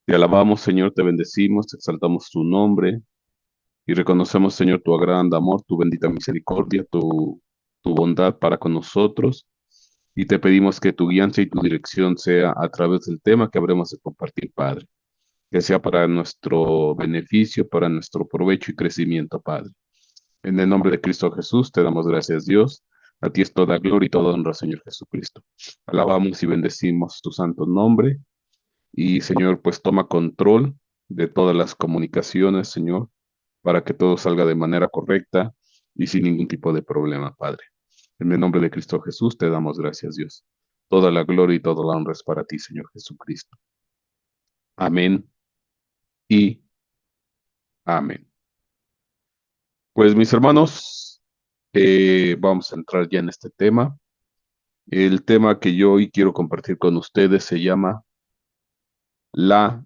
Te alabamos, Señor, te bendecimos, te exaltamos tu nombre y reconocemos, Señor, tu gran amor, tu bendita misericordia, tu bondad para con nosotros. Y te pedimos que tu guianza y tu dirección sea a través del tema que habremos de compartir, Padre. Que sea para nuestro beneficio, para nuestro provecho y crecimiento, Padre. En el nombre de Cristo Jesús, te damos gracias, Dios. A ti es toda gloria y toda honra, Señor Jesucristo. Alabamos y bendecimos tu santo nombre. Y Señor, pues toma control de todas las comunicaciones, Señor, para que todo salga de manera correcta y sin ningún tipo de problema, Padre. En el nombre de Cristo Jesús te damos gracias, Dios. Toda la gloria y toda la honra es para ti, Señor Jesucristo. Amén y amén. Pues mis hermanos, vamos a entrar ya en este tema. El tema que yo hoy quiero compartir con ustedes se llama la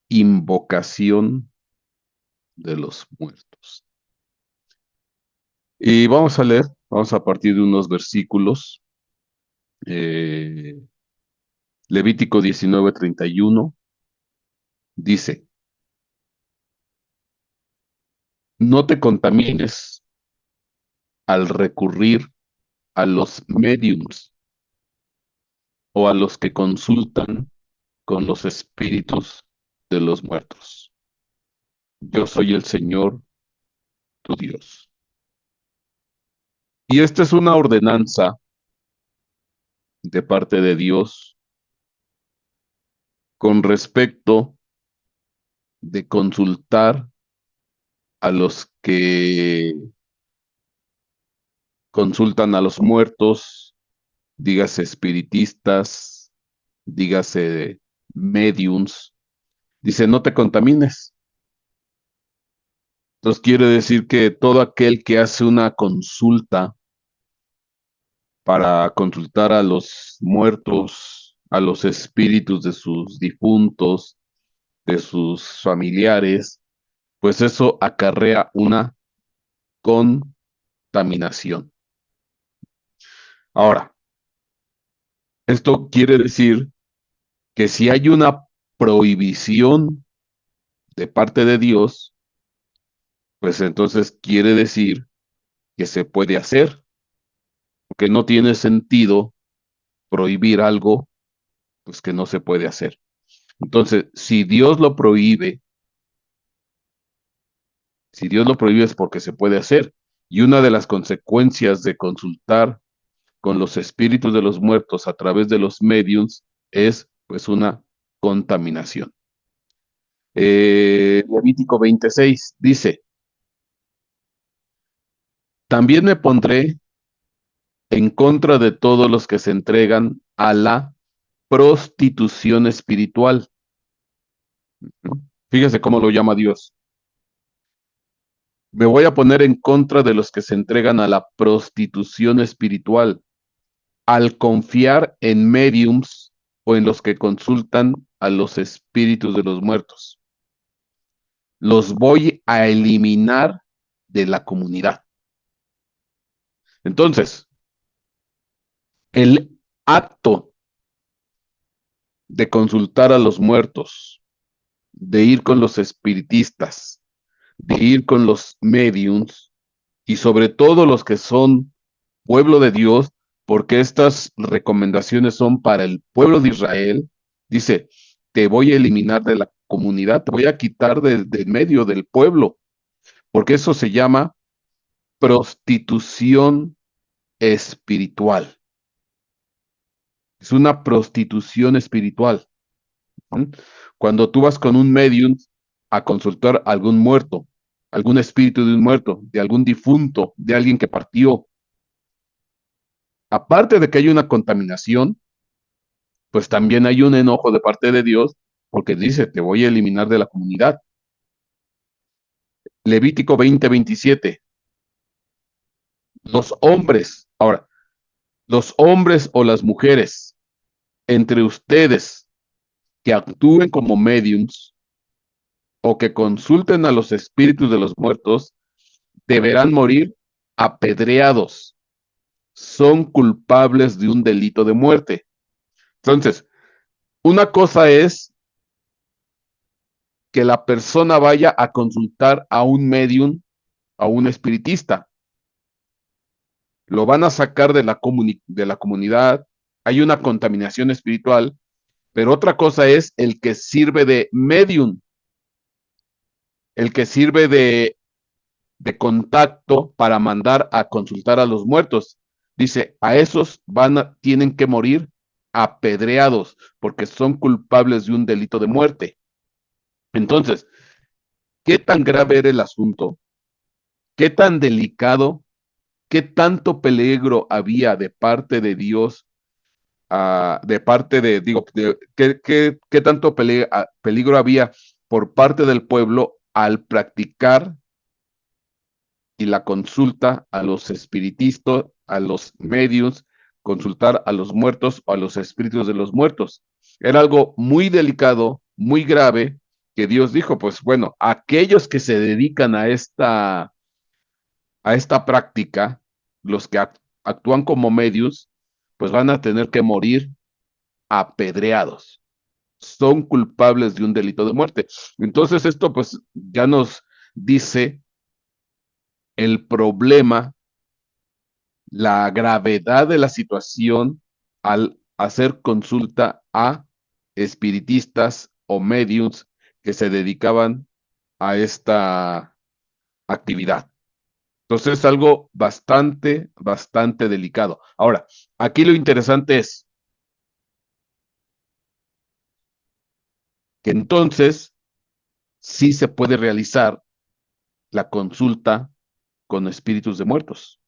invocación de los muertos. Y vamos a partir de unos versículos. eh, Levítico 19:31 dice, no te contamines al recurrir a los mediums o a los que consultan con los espíritus de los muertos. Yo soy el Señor, tu Dios. Y esta es una ordenanza de parte de Dios con respecto de consultar a los que consultan a los muertos, dígase espiritistas, dígase mediums. Dice, no te contamines. Entonces quiere decir que todo aquel que hace una consulta para consultar a los muertos, a los espíritus de sus difuntos, de sus familiares, pues eso acarrea una contaminación. Ahora, esto quiere decir que si hay una prohibición de parte de Dios, pues entonces quiere decir que se puede hacer, porque no tiene sentido prohibir algo, pues que no se puede hacer. Entonces, si Dios lo prohíbe es porque se puede hacer. Y una de las consecuencias de consultar con los espíritus de los muertos a través de los mediums es pues una contaminación. Levítico 26 dice, también me pondré en contra de todos los que se entregan a la prostitución espiritual. Fíjese cómo lo llama Dios. Me voy a poner en contra de los que se entregan a la prostitución espiritual, al confiar en mediums o en los que consultan a los espíritus de los muertos. Los voy a eliminar de la comunidad. Entonces, el acto de consultar a los muertos, de ir con los espiritistas, de ir con los mediums y sobre todo los que son pueblo de Dios, porque estas recomendaciones son para el pueblo de Israel, dice, te voy a eliminar de la comunidad, te voy a quitar del medio del pueblo, porque eso se llama prostitución espiritual. Es una prostitución espiritual. ¿Mm? Cuando tú vas con un medium a consultar a algún muerto, algún espíritu de un muerto, de algún difunto, de alguien que partió, aparte de que hay una contaminación, pues también hay un enojo de parte de Dios porque dice, te voy a eliminar de la comunidad. Levítico 20:27. Los hombres, ahora, los hombres o las mujeres entre ustedes que actúen como mediums o que consulten a los espíritus de los muertos, deberán morir apedreados. Son culpables de un delito de muerte. Entonces, una cosa es que la persona vaya a consultar a un medium, a un espiritista. Lo van a sacar de la comunidad, hay una contaminación espiritual, pero otra cosa es el que sirve de medium, el que sirve de contacto para mandar a consultar a los muertos. Dice, a esos tienen que morir apedreados porque son culpables de un delito de muerte. Entonces, ¿qué tan grave era el asunto? ¿Qué tan delicado? ¿Qué tanto peligro había de parte de Dios? De parte de, digo, ¿qué tanto peligro había por parte del pueblo al practicar y la consulta a los espiritistas, a los medios, consultar a los muertos o a los espíritus de los muertos? Era algo muy delicado, muy grave, que Dios dijo, pues bueno, aquellos que se dedican a esta práctica, los que actúan como medios, pues van a tener que morir apedreados. Son culpables de un delito de muerte. Entonces esto pues ya nos dice el problema, la gravedad de la situación al hacer consulta a espiritistas o mediums que se dedicaban a esta actividad. Entonces es algo bastante, bastante delicado. Ahora, aquí lo interesante es que entonces sí se puede realizar la consulta con espíritus de muertos.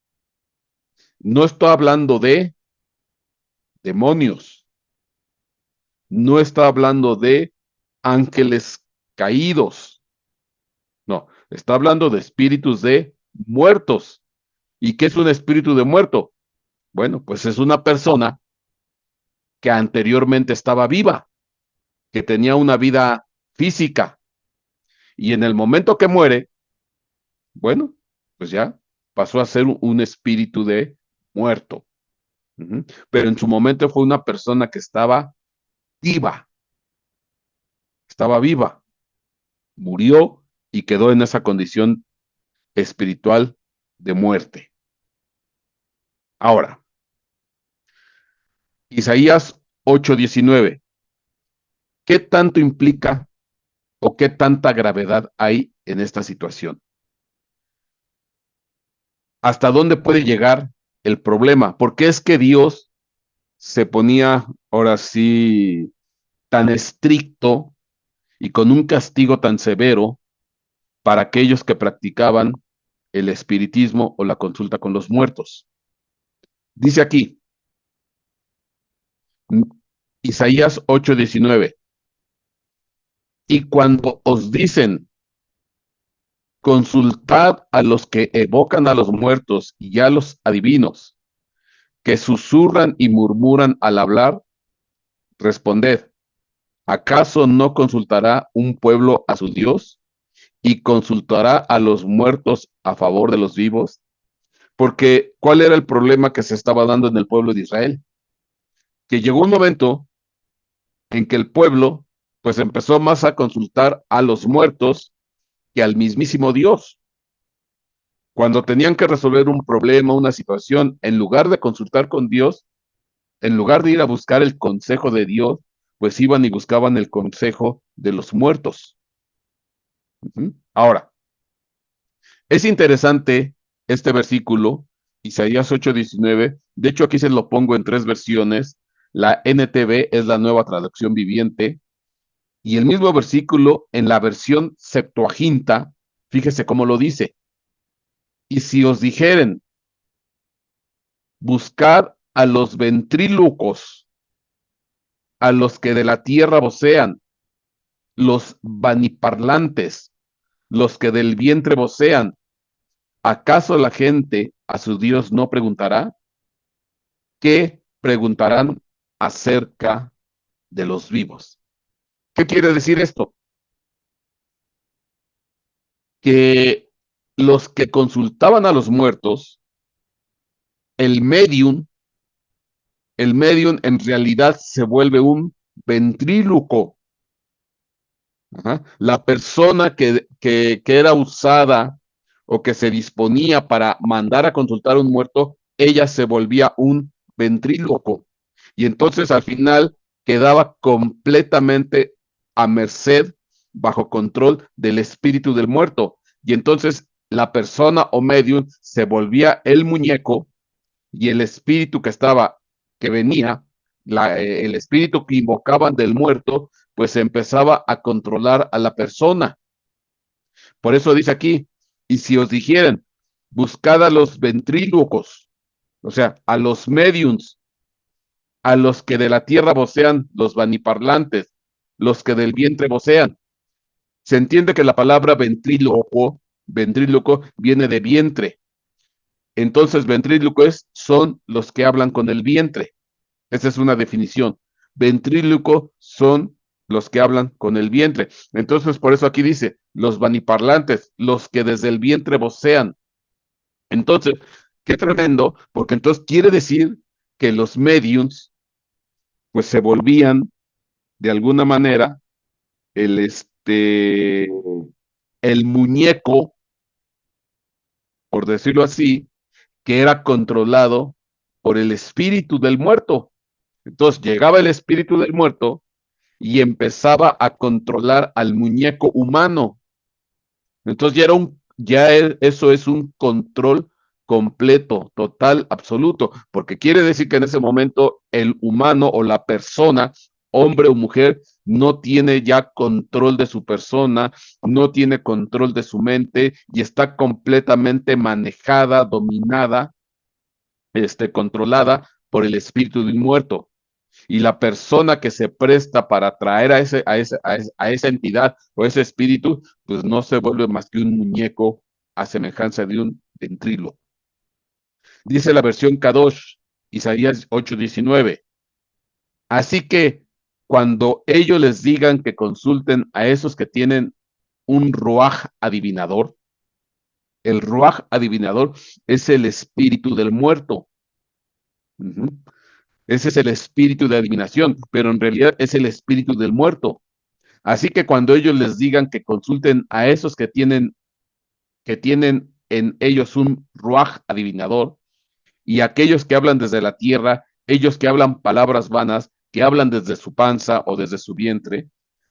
No estoy hablando de demonios, no está hablando de ángeles caídos, no, está hablando de espíritus de muertos. ¿Y qué es un espíritu de muerto? Bueno, pues es una persona que anteriormente estaba viva, que tenía una vida física, y en el momento que muere, bueno, pues ya pasó a ser un espíritu de muerto. Pero en su momento fue una persona que viva, estaba viva, murió y quedó en esa condición espiritual de muerte. Ahora, Isaías 8:19, ¿qué tanto implica o qué tanta gravedad hay en esta situación? ¿Hasta dónde puede llegar el problema? ¿Por qué es que Dios se ponía ahora sí tan estricto y con un castigo tan severo para aquellos que practicaban el espiritismo o la consulta con los muertos? Dice aquí, Isaías 8:19, y cuando os dicen, consultad a los que evocan a los muertos y a los adivinos, que susurran y murmuran al hablar, responded, ¿acaso no consultará un pueblo a su Dios y consultará a los muertos a favor de los vivos? Porque, ¿cuál era el problema que se estaba dando en el pueblo de Israel? Que llegó un momento en que el pueblo pues empezó más a consultar a los muertos que al mismísimo Dios. Cuando tenían que resolver un problema, una situación, en lugar de consultar con Dios, en lugar de ir a buscar el consejo de Dios, pues iban y buscaban el consejo de los muertos. Ahora, es interesante este versículo, Isaías 8:19. De hecho, aquí se lo pongo en tres versiones. La NTV es la nueva traducción viviente. Y el mismo versículo en la versión Septuaginta, fíjese cómo lo dice. Y si os dijeren, buscad a los ventrílocos, a los que de la tierra vocean, los vaniparlantes, los que del vientre vocean, ¿acaso la gente a su Dios no preguntará? ¿Qué preguntarán acerca de los vivos? ¿Qué quiere decir esto? Que los que consultaban a los muertos, el medium, el medium en realidad se vuelve un ventríloco. Ajá. La persona que era usada o que se disponía para mandar a consultar a un muerto, ella se volvía un ventríloco. Y entonces al final quedaba completamente a merced, bajo control del espíritu del muerto. Y entonces la persona o medium se volvía el muñeco y el espíritu que venía, el espíritu que invocaban del muerto, pues empezaba a controlar a la persona. Por eso dice aquí, y si os dijeren, buscad a los ventrílocos, o sea, a los mediums, a los que de la tierra vocean, los vaniparlantes, los que del vientre vocean. Se entiende que la palabra ventríloco viene de vientre. Entonces, ventrílocos son los que hablan con el vientre. Esa es una definición. Ventríloco son los que hablan con el vientre. Entonces, por eso aquí dice, los vaniparlantes, los que desde el vientre vocean. Entonces, qué tremendo, porque entonces quiere decir que los mediums, pues se volvían de alguna manera el, el muñeco, por decirlo así, que era controlado por el espíritu del muerto. Entonces llegaba el espíritu del muerto y empezaba a controlar al muñeco humano. Entonces eso es un control completo, total, absoluto, porque quiere decir que en ese momento el humano o la persona, hombre o mujer, no tiene ya control de su persona, no tiene control de su mente y está completamente manejada, dominada, controlada por el espíritu de un muerto. Y la persona que se presta para traer a esa entidad o ese espíritu, pues no se vuelve más que un muñeco a semejanza de un ventrilo. Dice la versión Kadosh, Isaías 8:19. Así que cuando ellos les digan que consulten a esos que tienen un ruaj adivinador, el ruaj adivinador es el espíritu del muerto. Uh-huh. Ese es el espíritu de adivinación, pero en realidad es el espíritu del muerto. Así que cuando ellos les digan que consulten a esos que tienen en ellos un ruaj adivinador, y aquellos que hablan desde la tierra, ellos que hablan palabras vanas, que hablan desde su panza o desde su vientre,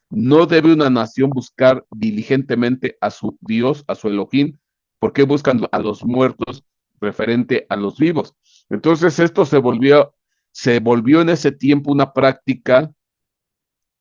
no debe una nación buscar diligentemente a su Dios, a su Elohim, porque buscan a los muertos referente a los vivos. Entonces esto se volvió en ese tiempo una práctica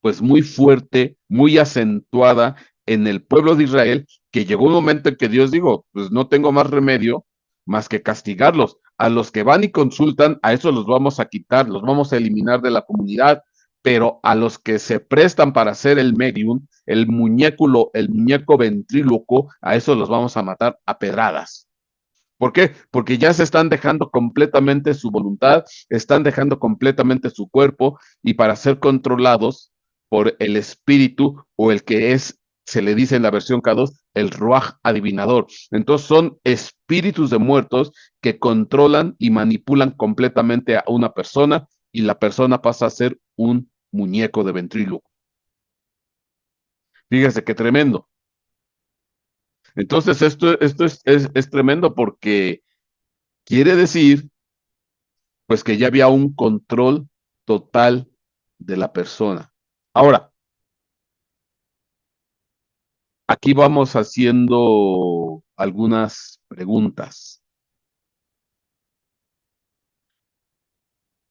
pues muy fuerte, muy acentuada en el pueblo de Israel, que llegó un momento en que Dios dijo, pues no tengo más remedio más que castigarlos. A los que van y consultan, a esos los vamos a quitar, los vamos a eliminar de la comunidad, pero a los que se prestan para ser el medium, el muñeco ventríloco, a esos los vamos a matar a pedradas. ¿Por qué? Porque ya se están dejando completamente su voluntad, están dejando completamente su cuerpo y para ser controlados por el espíritu o el que es, se le dice en la versión K2, el ruaj adivinador. Entonces son espíritus de muertos que controlan y manipulan completamente a una persona y la persona pasa a ser un muñeco de ventríloco. Fíjese qué tremendo. Entonces esto es tremendo porque quiere decir pues que ya había un control total de la persona. Ahora, aquí vamos haciendo algunas preguntas.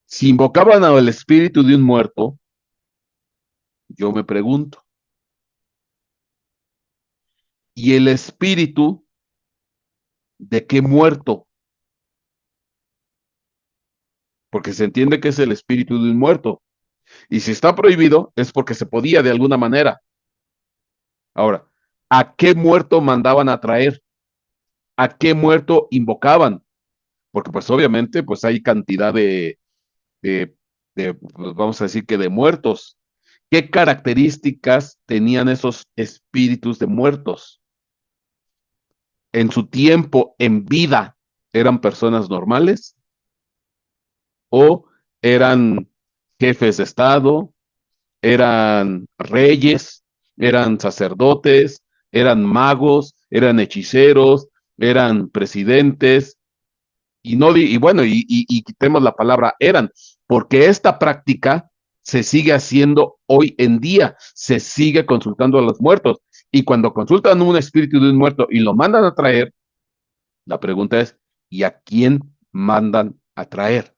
Si invocaban al espíritu de un muerto, yo me pregunto, ¿y el espíritu de qué muerto? Porque se entiende que es el espíritu de un muerto. Y si está prohibido, es porque se podía de alguna manera. Ahora, ¿a qué muerto mandaban a traer? ¿A qué muerto invocaban? Porque pues obviamente pues hay cantidad de, pues, vamos a decir que de muertos. ¿Qué características tenían esos espíritus de muertos? En su tiempo, en vida, ¿eran personas normales o eran jefes de Estado, eran reyes? eran sacerdotes, eran magos, eran hechiceros, eran presidentes, y no y bueno, y quitemos la palabra eran, porque esta práctica se sigue haciendo hoy en día, se sigue consultando a los muertos, y cuando consultan un espíritu de un muerto y lo mandan a traer, la pregunta es, ¿y a quién mandan a traer?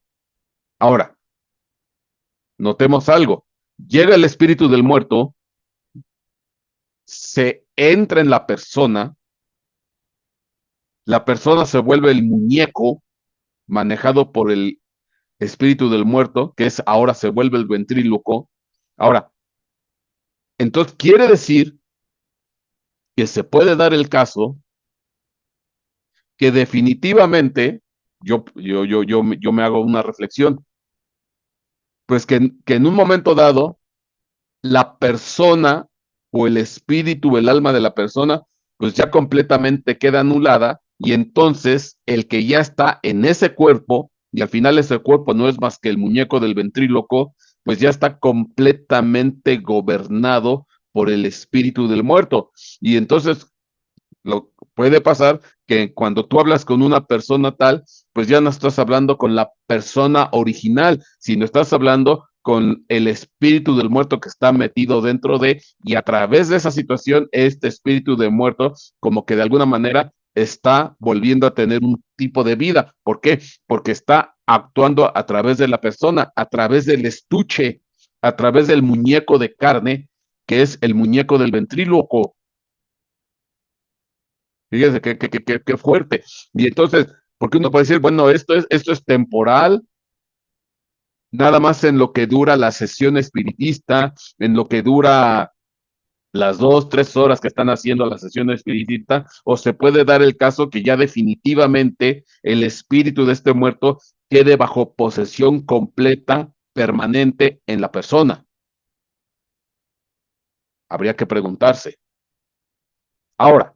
Ahora, notemos algo, llega el espíritu del muerto, se entra en la persona se vuelve el muñeco manejado por el espíritu del muerto, que es ahora se vuelve el ventríloco. Ahora, entonces quiere decir que se puede dar el caso que definitivamente, yo me hago una reflexión, pues que en un momento dado, la persona o el espíritu, el alma de la persona, pues ya completamente queda anulada y entonces el que ya está en ese cuerpo, y al final ese cuerpo no es más que el muñeco del ventríloco, pues ya está completamente gobernado por el espíritu del muerto. Y entonces puede pasar que cuando tú hablas con una persona tal, pues ya no estás hablando con la persona original, sino estás hablando con el espíritu del muerto que está metido dentro de, y a través de esa situación, este espíritu de muerto, como que de alguna manera está volviendo a tener un tipo de vida. ¿Por qué? Porque está actuando a través de la persona, a través del estuche, a través del muñeco de carne, que es el muñeco del ventríloco. Fíjese qué fuerte. Y entonces, porque uno puede decir, bueno, esto es temporal, nada más en lo que dura la sesión espiritista, en lo que dura las 2, 3 horas que están haciendo la sesión espiritista, o se puede dar el caso que ya definitivamente el espíritu de este muerto quede bajo posesión completa, permanente en la persona. Habría que preguntarse. Ahora,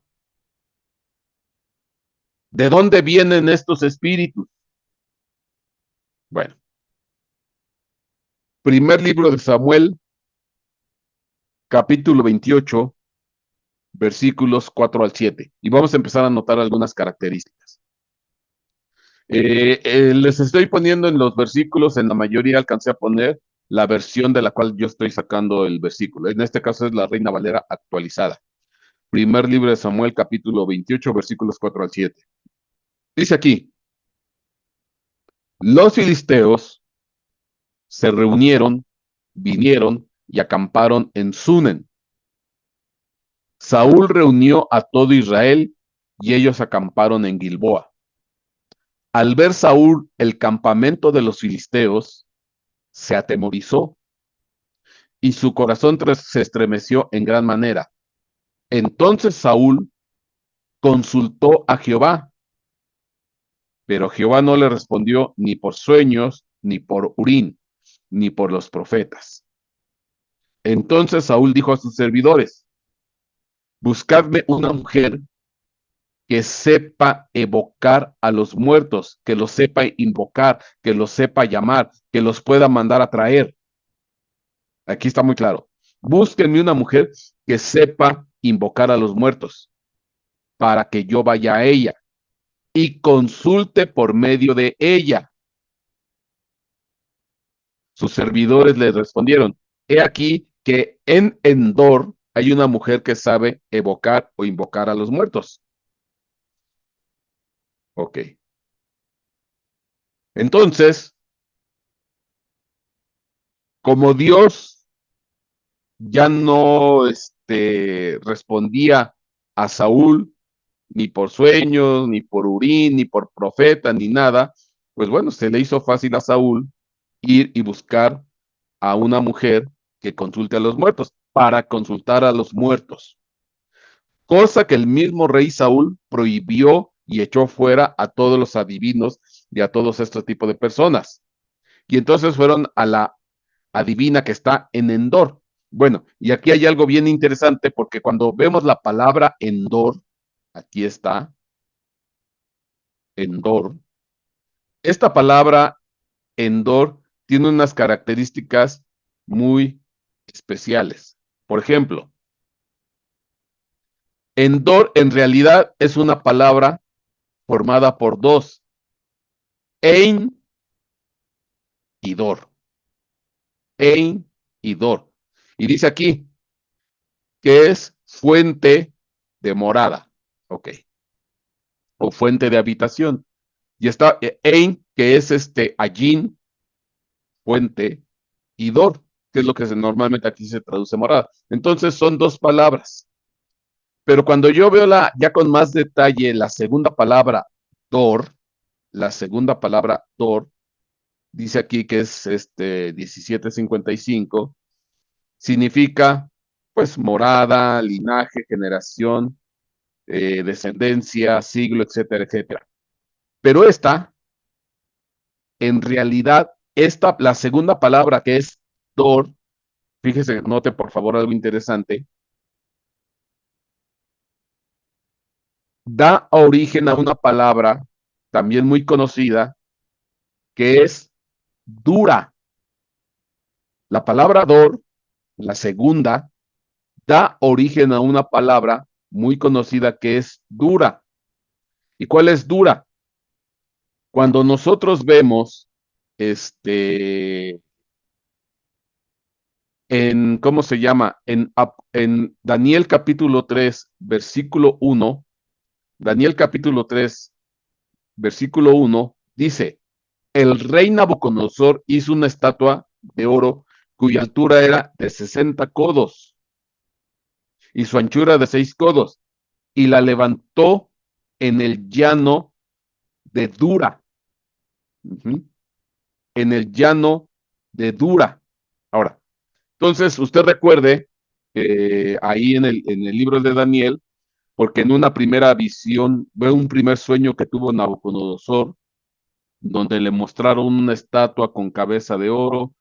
¿de dónde vienen estos espíritus? Bueno, primer libro de Samuel, capítulo 28, versículos 4 al 7. Y vamos a empezar a notar algunas características. Les estoy poniendo en los versículos, en la mayoría alcancé a poner la versión de la cual yo estoy sacando el versículo. En este caso es la Reina Valera actualizada. Primer libro de Samuel, capítulo 28, versículos 4 al 7. Dice aquí, los filisteos se reunieron, vinieron y acamparon en Sunen. Saúl reunió a todo Israel y ellos acamparon en Gilboa. Al ver Saúl el campamento de los filisteos, se atemorizó y su corazón se estremeció en gran manera. Entonces Saúl consultó a Jehová, pero Jehová no le respondió ni por sueños, ni por Urín, ni por los profetas. Entonces Saúl dijo a sus servidores, buscadme una mujer que sepa evocar a los muertos, que los sepa invocar, que los sepa llamar, que los pueda mandar a traer. Aquí está muy claro. Búsquenme una mujer que sepa invocar a los muertos para que yo vaya a ella y consulte por medio de ella. Sus servidores le respondieron, he aquí que en Endor hay una mujer que sabe evocar o invocar a los muertos. Ok. Entonces, como Dios ya no respondía a Saúl ni por sueños, ni por Urín, ni por profeta, ni nada, pues bueno, se le hizo fácil a Saúl ir y buscar a una mujer que consulte a los muertos, para consultar a los muertos, cosa que el mismo rey Saúl prohibió y echó fuera a todos los adivinos y a todos estos tipos de personas. Y entonces fueron a la adivina que está en Endor. Bueno, y aquí hay algo bien interesante porque cuando vemos la palabra Endor, aquí está, Endor, esta palabra Endor tiene unas características muy especiales. Por ejemplo, Endor en realidad es una palabra formada por dos, Ein y Dor. Ein y Dor. Y dice aquí que es fuente de morada, ok, o fuente de habitación. Y está Ein, que es Allín, fuente, y Dor, que es lo que normalmente aquí se traduce morada. Entonces son dos palabras. Pero cuando yo veo ya con más detalle la segunda palabra, Dor, la segunda palabra Dor, dice aquí que es 1755, significa pues morada, linaje, generación, descendencia, siglo, etcétera, etcétera. Pero en realidad, la segunda palabra que es Dor, fíjese, note por favor algo interesante, da origen a una palabra también muy conocida que es dura. La palabra Dor, la segunda, da origen a una palabra muy conocida que es dura. ¿Y cuál es dura? Cuando nosotros vemos ¿cómo se llama? En Daniel capítulo 3, versículo 1, Daniel capítulo 3, versículo 1, dice, el rey Nabucodonosor hizo una estatua de oro cuya altura era de 60 codos y su anchura de 6 codos, y la levantó en el llano de Dura. En el llano de Dura. Ahora, entonces usted recuerde ahí en el libro de Daniel, porque en una primera visión, ve un primer sueño que tuvo Nabucodonosor, donde le mostraron una estatua con cabeza de oro,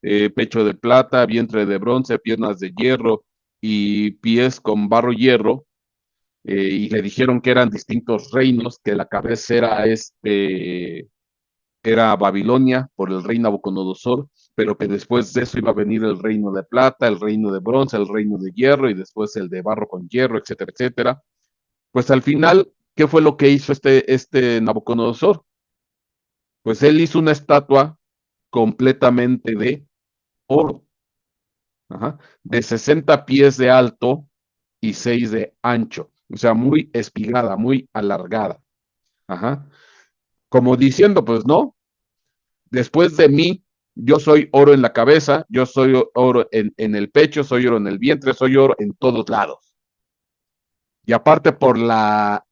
pecho de plata, vientre de bronce, piernas de hierro y pies con barro hierro, y le dijeron que eran distintos reinos, que la cabeza era Babilonia por el rey Nabucodonosor, pero que después de eso iba a venir el reino de plata, el reino de bronce, el reino de hierro y después el de barro con hierro, etcétera, etcétera. Pues al final, ¿qué fue lo que hizo este Nabucodonosor? Pues él hizo una estatua completamente de oro, ajá, de 60 pies de alto y 6 de ancho, o sea, muy espigada, muy alargada, ajá, como diciendo, pues no, después de mí, yo soy oro en la cabeza, yo soy oro en el pecho, soy oro en el vientre, soy oro en todos lados. Y aparte por la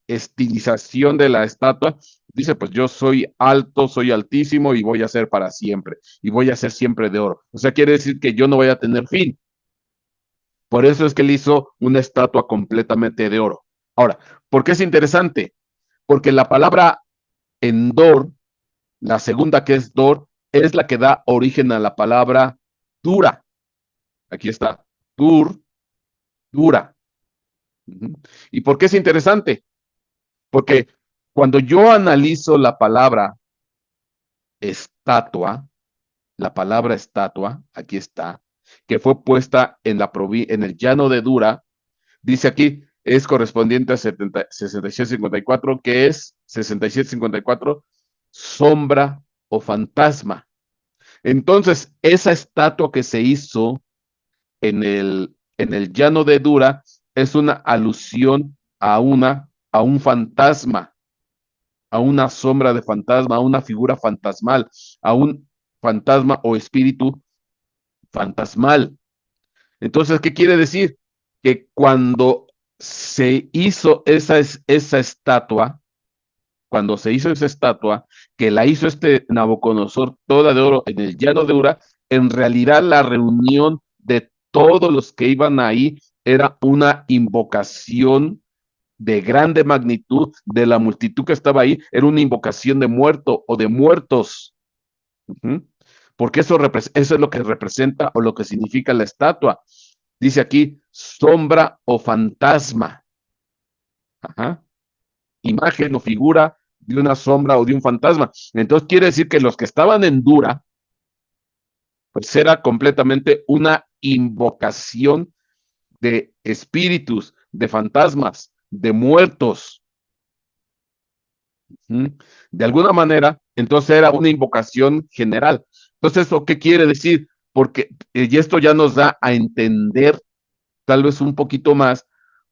estilización de la estatua, dice, pues yo soy alto, soy altísimo y voy a ser para siempre. Y voy a ser siempre de oro. O sea, quiere decir que yo no voy a tener fin. Por eso es que él hizo una estatua completamente de oro. Ahora, ¿por qué es interesante? Porque la palabra Endor, la segunda que es Dor, es la que da origen a la palabra dura. Aquí está, dur, dura. ¿Y por qué es interesante? Porque cuando yo analizo estatua, la palabra estatua, aquí está, que fue puesta en el llano de Dura, dice aquí, es correspondiente a 6754, que es 6754, sombra o fantasma. Entonces, esa estatua que se hizo en el llano de Dura es una alusión a un fantasma, a una sombra de fantasma, a una figura fantasmal, a un fantasma o espíritu fantasmal. Entonces, ¿qué quiere decir? Que cuando se hizo esa estatua, cuando se hizo esa estatua, que la hizo este Nabucodonosor toda de oro en el llano de Ura, en realidad la reunión de todos los que iban ahí era una invocación de grande magnitud de la multitud que estaba ahí, era una invocación de muerto o de muertos. Uh-huh. Porque eso es lo que representa o lo que significa la estatua. Dice aquí, sombra o fantasma. Ajá. Imagen o figura de una sombra o de un fantasma. Entonces quiere decir que los que estaban en Dura, pues era completamente una invocación de espíritus, de fantasmas, de muertos. ¿Mm? De alguna manera, entonces era una invocación general. Entonces, ¿eso qué quiere decir? Porque, y esto ya nos da a entender tal vez un poquito más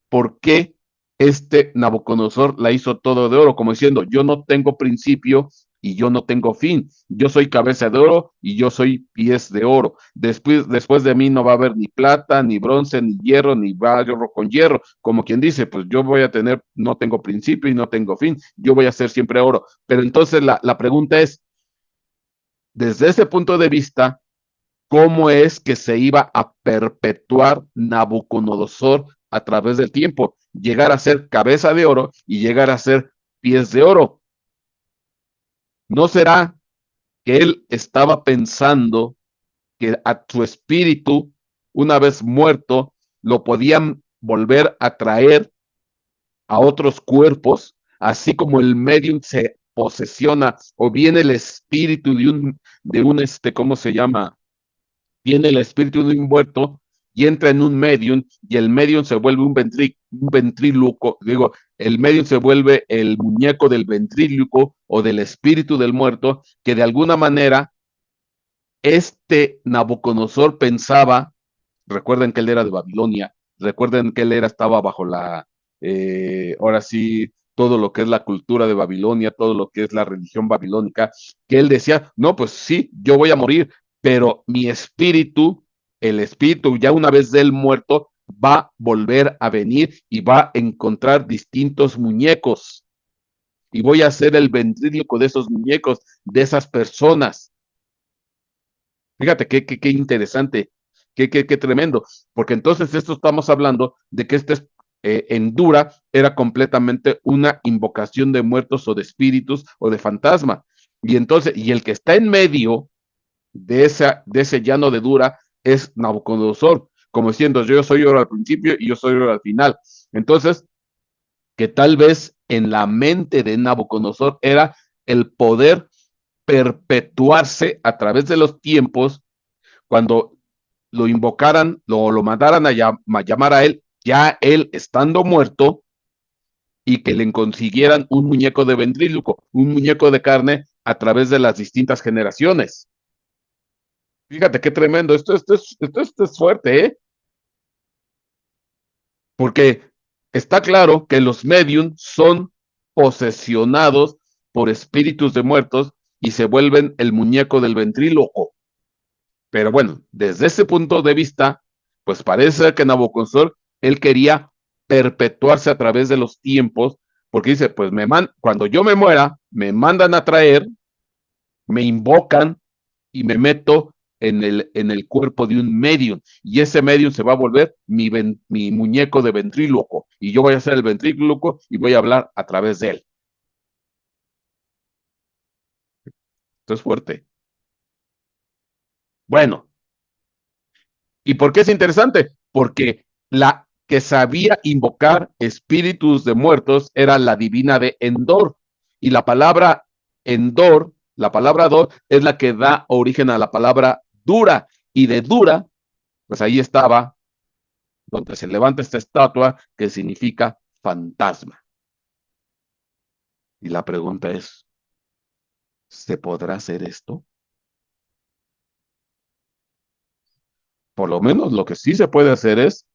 por qué este Nabucodonosor la hizo todo de oro, como diciendo, yo no tengo principio y yo no tengo fin, yo soy cabeza de oro y yo soy pies de oro. Después de mí no va a haber ni plata, ni bronce, ni hierro, ni barro con hierro, como quien dice, pues yo voy a tener, no tengo principio y no tengo fin, yo voy a ser siempre oro. Pero entonces la pregunta es, desde ese punto de vista, cómo es que se iba a perpetuar Nabucodonosor a través del tiempo, llegar a ser cabeza de oro y llegar a ser pies de oro. ¿No será que él estaba pensando que a su espíritu, una vez muerto, lo podían volver a traer a otros cuerpos, así como el medium se posesiona o viene el espíritu de un ¿cómo se llama? Viene el espíritu de un muerto y entra en un medium y el medium se vuelve un ventríloco, digo, el medium se vuelve el muñeco del ventríloco o del espíritu del muerto, que de alguna manera este Nabucodonosor pensaba, recuerden que él era de Babilonia, recuerden que él estaba bajo ahora sí, todo lo que es la cultura de Babilonia, todo lo que es la religión babilónica, que él decía, no, pues sí, yo voy a morir, pero mi espíritu, el espíritu ya una vez de él muerto, va a volver a venir y va a encontrar distintos muñecos y voy a ser el ventríloco de esos muñecos, de esas personas. Fíjate qué interesante, qué tremendo, porque entonces esto estamos hablando de que Endura era completamente una invocación de muertos o de espíritus o de fantasma. Y entonces, y el que está en medio de ese llano de Dura es Nabucodonosor, como diciendo, yo soy oro al principio y yo soy oro al final. Entonces, que tal vez en la mente de Nabucodonosor era el poder perpetuarse a través de los tiempos cuando lo invocaran, lo mandaran a llamar a él, ya él estando muerto, y que le consiguieran un muñeco de ventríloco, un muñeco de carne a través de las distintas generaciones. Fíjate qué tremendo, esto es fuerte, ¿eh? Porque está claro que los mediums son posesionados por espíritus de muertos y se vuelven el muñeco del ventríloco. Pero bueno, desde ese punto de vista, pues parece que Nabucodonosor, él quería perpetuarse a través de los tiempos, porque dice, pues cuando yo me muera, me mandan a traer, me invocan y me meto en el cuerpo de un medium, y ese medium se va a volver mi muñeco de ventríloco, y yo voy a ser el ventríloco y voy a hablar a través de él. Esto es fuerte. Bueno, ¿y por qué es interesante? Porque la que sabía invocar espíritus de muertos era la divina de Endor. Y la palabra Endor, la palabra Dor, es la que da origen a la palabra Dura. Y de Dura, pues ahí estaba donde se levanta esta estatua que significa fantasma. Y la pregunta es, ¿se podrá hacer esto? Por lo menos lo que sí se puede hacer es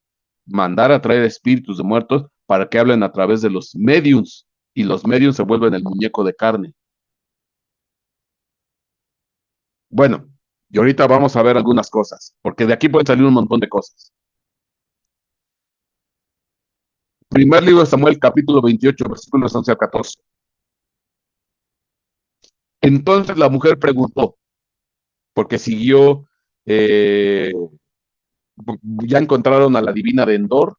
mandar a traer espíritus de muertos para que hablen a través de los mediums y los mediums se vuelven el muñeco de carne. Bueno, y ahorita vamos a ver algunas cosas, porque de aquí pueden salir un montón de cosas. Primer libro de Samuel, capítulo 28, versículos 11 a 14. Entonces la mujer preguntó, porque siguió, eh, ya encontraron a la divina de Endor,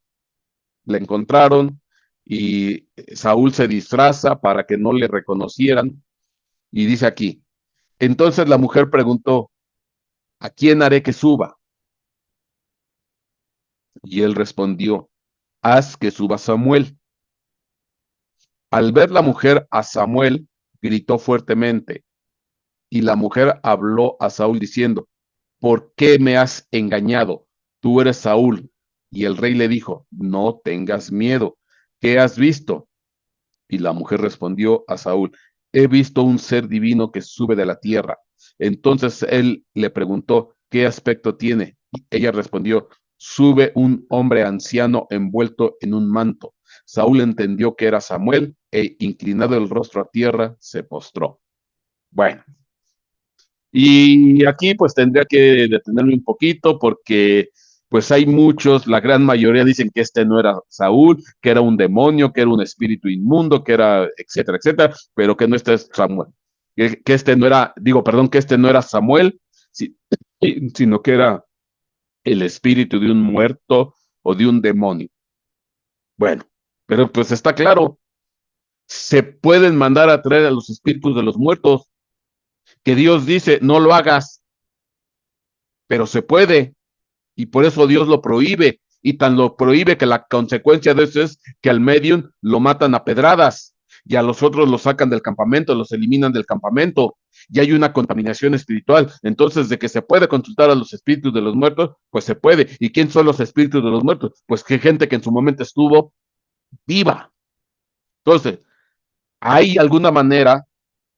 la encontraron y Saúl se disfraza para que no le reconocieran y dice aquí, entonces la mujer preguntó, ¿a quién haré que suba? Y él respondió, haz que suba Samuel. Al ver la mujer a Samuel, gritó fuertemente, y la mujer habló a Saúl diciendo, ¿por qué me has engañado? Tú eres Saúl. Y el rey le dijo, no tengas miedo. ¿Qué has visto? Y la mujer respondió a Saúl, he visto un ser divino que sube de la tierra. Entonces él le preguntó, ¿qué aspecto tiene? Y ella respondió, sube un hombre anciano envuelto en un manto. Saúl entendió que era Samuel e inclinado el rostro a tierra, se postró. Bueno, y aquí pues tendría que detenerme un poquito porque pues hay muchos, la gran mayoría dicen que este no era Saúl, que era un demonio, que era un espíritu inmundo, que era etcétera, etcétera, pero que no este es Samuel. Que este no era, digo, perdón, que este no era Samuel, sino que era el espíritu de un muerto o de un demonio. Bueno, pero pues está claro, se pueden mandar a traer a los espíritus de los muertos, que Dios dice, no lo hagas, pero se puede. Y por eso Dios lo prohíbe, y tan lo prohíbe que la consecuencia de eso es que al medium lo matan a pedradas y a los otros los sacan del campamento, los eliminan del campamento, y hay una contaminación espiritual. Entonces, de que se puede consultar a los espíritus de los muertos, pues se puede. ¿Y quién son los espíritus de los muertos? Pues que gente que en su momento estuvo viva. Entonces, hay alguna manera,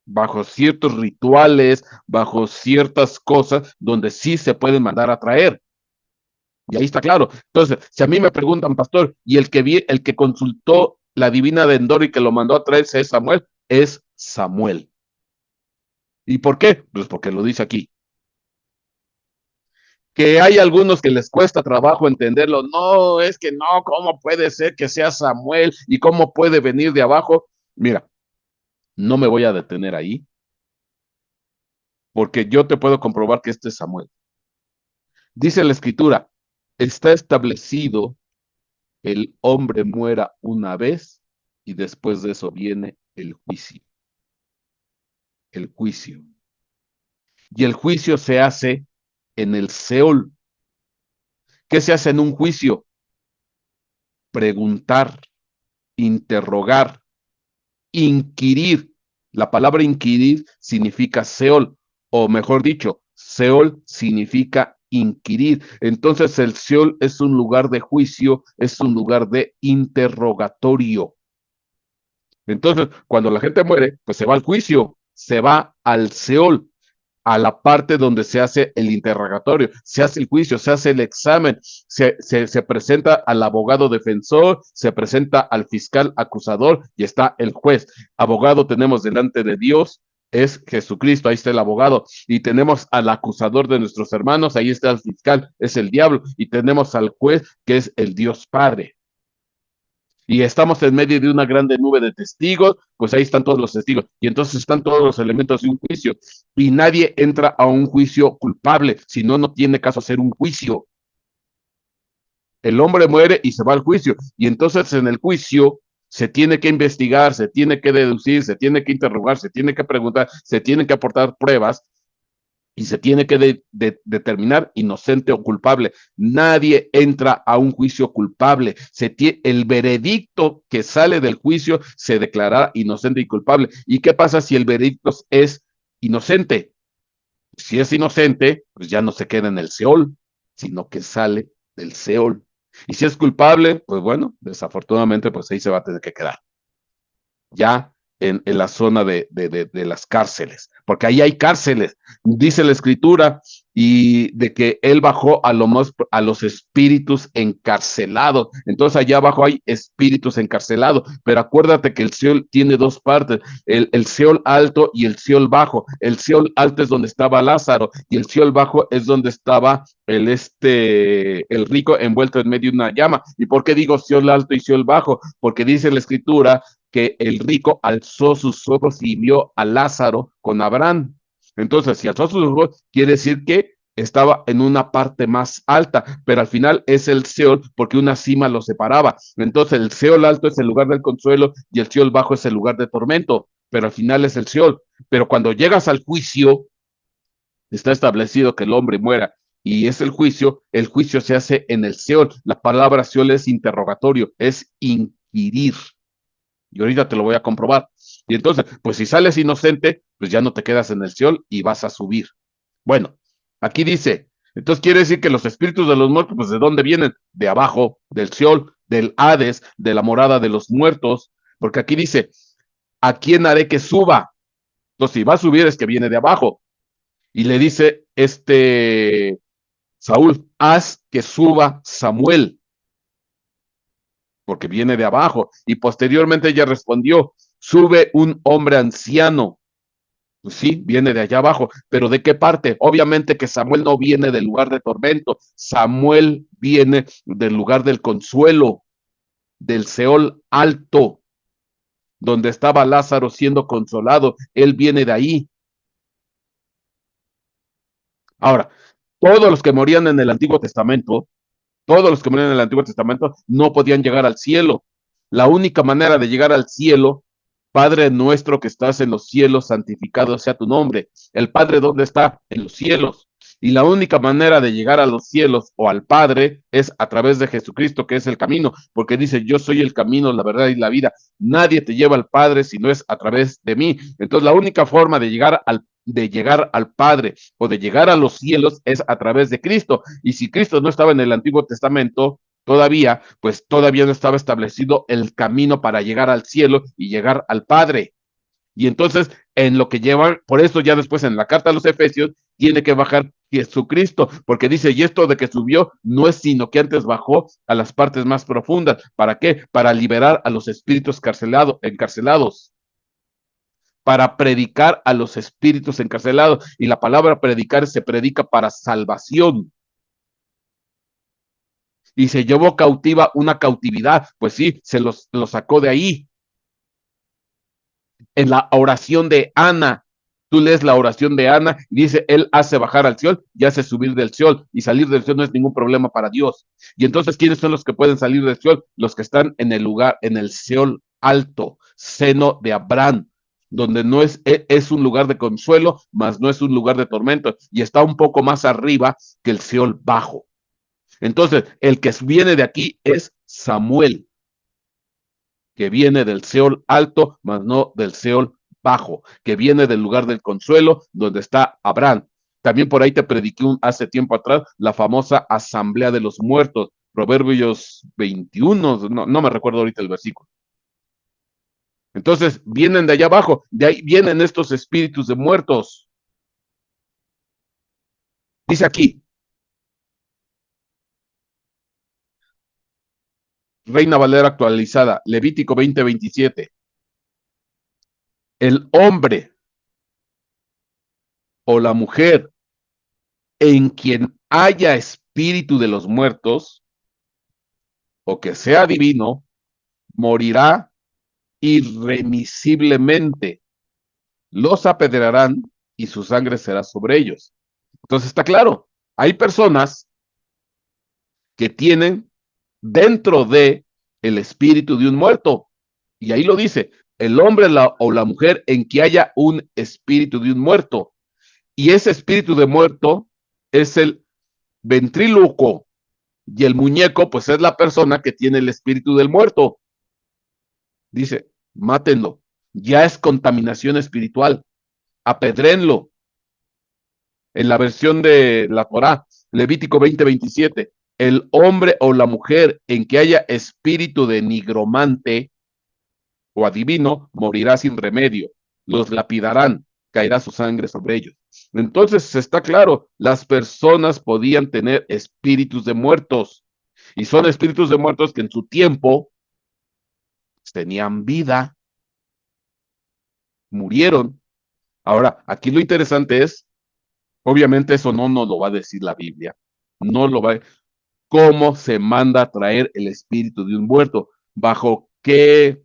bajo ciertos rituales, bajo ciertas cosas, donde sí se pueden mandar a traer. Y ahí está claro. Entonces, si a mí me preguntan, pastor, y el que consultó la divina de Endor y que lo mandó a traerse es Samuel. ¿Y por qué? Pues porque lo dice aquí. Que hay algunos que les cuesta trabajo entenderlo. No, es que no, ¿cómo puede ser que sea Samuel y cómo puede venir de abajo? Mira, no me voy a detener ahí, porque yo te puedo comprobar que este es Samuel. Dice la escritura, está establecido el hombre muera una vez y después de eso viene el juicio. El juicio. Y el juicio se hace en el Seol. ¿Qué se hace en un juicio? Preguntar, interrogar, inquirir. La palabra inquirir significa Seol, o mejor dicho, Seol significa inquirir. Entonces el Seol es un lugar de juicio, es un lugar de interrogatorio. Entonces, cuando la gente muere, pues se va al juicio, se va al Seol, a la parte donde se hace el interrogatorio, se hace el juicio, se hace el examen, se presenta al abogado defensor, se presenta al fiscal acusador y está el juez. Abogado tenemos delante de Dios, es Jesucristo, ahí está el abogado, y tenemos al acusador de nuestros hermanos, ahí está el fiscal, es el diablo, y tenemos al juez, que es el Dios Padre. Y estamos en medio de una grande nube de testigos, pues ahí están todos los testigos. Y entonces están todos los elementos de un juicio. Y nadie entra a un juicio culpable, si no, no tiene caso hacer un juicio. El hombre muere y se va al juicio. Y entonces en el juicio se tiene que investigar, se tiene que deducir, se tiene que interrogar, se tiene que preguntar, se tienen que aportar pruebas y se tiene que determinar inocente o culpable. Nadie entra a un juicio culpable. El veredicto que sale del juicio se declarará inocente y culpable. ¿Y qué pasa si el veredicto es inocente? Si es inocente, pues ya no se queda en el Seol, sino que sale del Seol. Y si es culpable, pues bueno, desafortunadamente, pues ahí se va a tener que quedar. Ya en la zona de las cárceles, porque ahí hay cárceles, dice la escritura, y de que él bajó a los espíritus encarcelados. Entonces allá abajo hay espíritus encarcelados, pero acuérdate que el Seol tiene dos partes, el Seol alto y el Seol bajo. El Seol alto es donde estaba Lázaro y el Seol bajo es donde estaba el rico envuelto en medio de una llama. ¿Y por qué digo Seol alto y Seol bajo? Porque dice la escritura que el rico alzó sus ojos y vio a Lázaro con Abraham. Entonces, si alzó sus ojos, quiere decir que estaba en una parte más alta, pero al final es el Seol porque una cima lo separaba. Entonces, el Seol alto es el lugar del consuelo y el Seol bajo es el lugar de tormento, pero al final es el Seol. Pero cuando llegas al juicio, está establecido que el hombre muera y es el juicio se hace en el Seol. La palabra Seol es interrogatorio, es inquirir. Y ahorita te lo voy a comprobar. Y entonces, pues si sales inocente, pues ya no te quedas en el Seol y vas a subir. Bueno, aquí dice, Entonces quiere decir que los espíritus de los muertos, pues ¿de dónde vienen? De abajo, del Seol, del Hades, de la morada de los muertos, porque aquí dice, ¿a quién haré que suba? Entonces, si va a subir es que viene de abajo. Y le dice Saúl, haz que suba Samuel, porque viene de abajo. Y posteriormente ella respondió, sube un hombre anciano. Pues sí, viene de allá abajo, pero ¿de qué parte? Obviamente que Samuel no viene del lugar de tormento, Samuel viene del lugar del consuelo, del Seol alto, donde estaba Lázaro siendo consolado, él viene de ahí. Ahora, todos los que morían en el Antiguo Testamento, todos los que morían en el Antiguo Testamento no podían llegar al cielo. La única manera de llegar al cielo, Padre nuestro que estás en los cielos, santificado sea tu nombre. El Padre, ¿dónde está? En los cielos. Y la única manera de llegar a los cielos o al Padre es a través de Jesucristo, que es el camino, porque dice, yo soy el camino, la verdad y la vida. Nadie te lleva al Padre si no es a través de mí. Entonces, la única forma de llegar al Padre o de llegar a los cielos es a través de Cristo. Y si Cristo no estaba en el Antiguo Testamento, todavía, pues todavía no estaba establecido el camino para llegar al cielo y llegar al Padre. Y entonces, en lo que llevan, por eso ya después en la carta a los Efesios, tiene que bajar Jesucristo, porque dice, y esto de que subió no es sino que antes bajó a las partes más profundas. ¿Para qué? Para liberar a los espíritus encarcelados, para predicar a los espíritus encarcelados. Y la palabra predicar se predica para salvación. Y se llevó cautiva una cautividad, pues sí, lo sacó de ahí. En la oración de Ana, tú lees la oración de Ana y dice, él hace bajar al Seol y hace subir del Seol, y salir del Seol no es ningún problema para Dios. Y entonces, ¿quiénes son los que pueden salir del Seol? Los que están en el lugar, en el Seol alto, seno de Abraham, donde no es un lugar de consuelo, mas no es un lugar de tormento, y está un poco más arriba que el Seol bajo. Entonces, el que viene de aquí es Samuel, que viene del Seol alto, mas no del Seol bajo, que viene del lugar del consuelo, donde está Abraham. También por ahí te prediqué hace tiempo atrás la famosa asamblea de los muertos, Proverbios 21, no me recuerdo ahorita el versículo. Entonces, vienen de allá abajo, de ahí vienen estos espíritus de muertos. Dice aquí, Reina Valera actualizada, Levítico 20:27, el hombre o la mujer en quien haya espíritu de los muertos, o que sea divino, morirá irremisiblemente. Los apedrearán y su sangre será sobre ellos. Entonces está claro, hay personas que tienen dentro de el espíritu de un muerto. Y ahí lo dice, el hombre o la mujer en que haya un espíritu de un muerto. Y ese espíritu de muerto es el ventríloco. Y el muñeco, pues es la persona que tiene el espíritu del muerto. Dice, mátenlo. Ya es contaminación espiritual. Apedrénlo. En la versión de la Torá, Levítico 20:27, el hombre o la mujer en que haya espíritu de nigromante o adivino morirá sin remedio. Los lapidarán, caerá su sangre sobre ellos. Entonces está claro, las personas podían tener espíritus de muertos, y son espíritus de muertos que en su tiempo tenían vida, murieron. Ahora, aquí lo interesante es, obviamente eso no nos lo va a decir la Biblia, no lo va a, cómo se manda a traer el espíritu de un muerto, bajo qué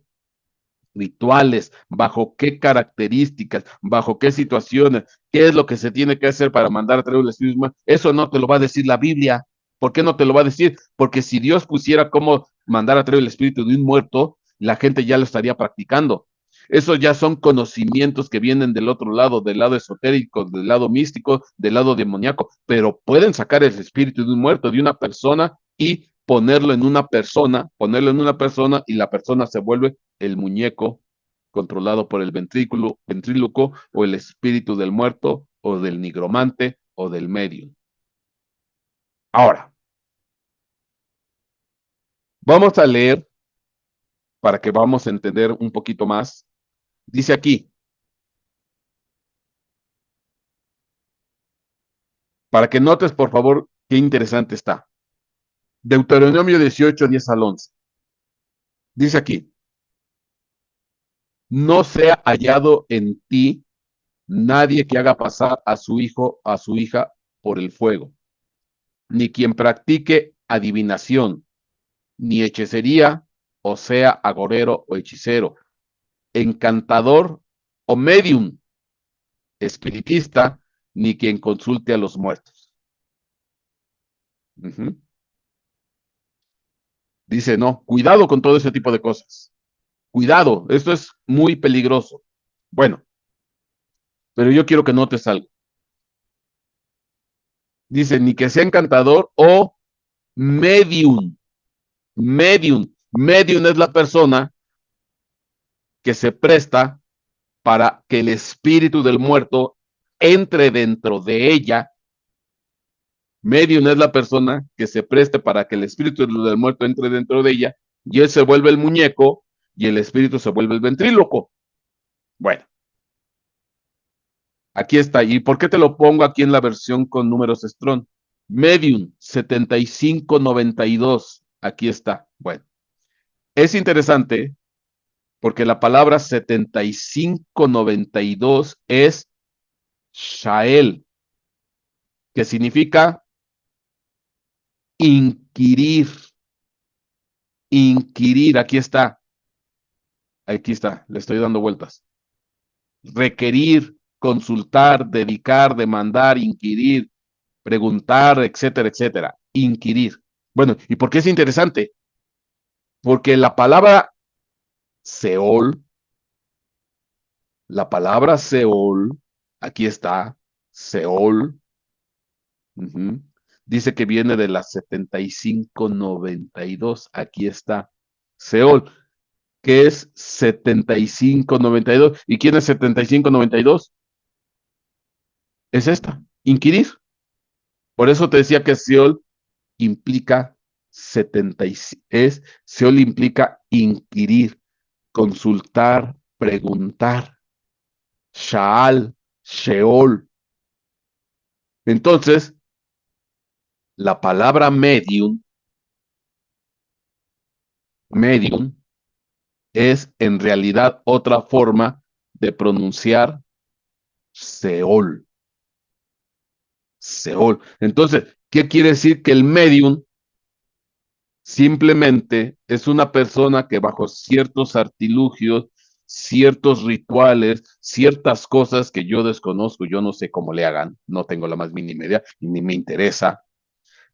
rituales, bajo qué características, bajo qué situaciones, qué es lo que se tiene que hacer para mandar a traer el espíritu de un muerto. Eso no te lo va a decir la Biblia. ¿Por qué no te lo va a decir? Porque si Dios pusiera cómo mandar a traer el espíritu de un muerto, la gente ya lo estaría practicando. Esos ya son conocimientos que vienen del otro lado, del lado esotérico, del lado místico, del lado demoníaco, pero pueden sacar el espíritu de un muerto, de una persona, y ponerlo en una persona, y la persona se vuelve el muñeco controlado por el ventríloco o el espíritu del muerto o del nigromante o del medio. Ahora, vamos a leer para que vamos a entender un poquito más. Dice aquí, para que notes, por favor, qué interesante está. Deuteronomio 18, 10 al 11. Dice aquí, no sea hallado en ti nadie que haga pasar a su hijo, a su hija por el fuego, ni quien practique adivinación, ni hechicería, o sea, agorero o hechicero, encantador o medium, espiritista, ni quien consulte a los muertos. Ujú. Dice, no, cuidado con todo ese tipo de cosas. Cuidado, esto es muy peligroso. Bueno, pero yo quiero que notes algo. Dice, ni que sea encantador o medium. Medium. Medium es la persona que se presta para que el espíritu del muerto entre dentro de ella. Medium es la persona que se preste para que el espíritu del muerto entre dentro de ella y él se vuelve el muñeco y el espíritu se vuelve el ventríloco. Bueno, aquí está. ¿Y por qué te lo pongo aquí en la versión con números Strong? Medium 7592. Aquí está. Bueno, es interesante porque la palabra 7592 es Shael, que significa inquirir, inquirir, aquí está, le estoy dando vueltas. Requerir, consultar, dedicar, demandar, inquirir, preguntar, etcétera, etcétera. Inquirir. Bueno, ¿y por qué es interesante? Porque Seol, la palabra Seol, aquí está, Seol, uh-huh, dice que viene de la 7592, aquí está, Seol, que es 7592. ¿Y quién es 7592? Es esta, inquirir. Por eso te decía que Seol implica 75, Seol implica inquirir, consultar, preguntar. Shaal, Sheol. Entonces, la palabra medium, es en realidad otra forma de pronunciar Seol. Seol. Entonces, ¿qué quiere decir? Que el medium simplemente es una persona que bajo ciertos artilugios, ciertos rituales, ciertas cosas que yo desconozco, yo no sé cómo le hagan, no tengo la más mínima idea, ni me interesa,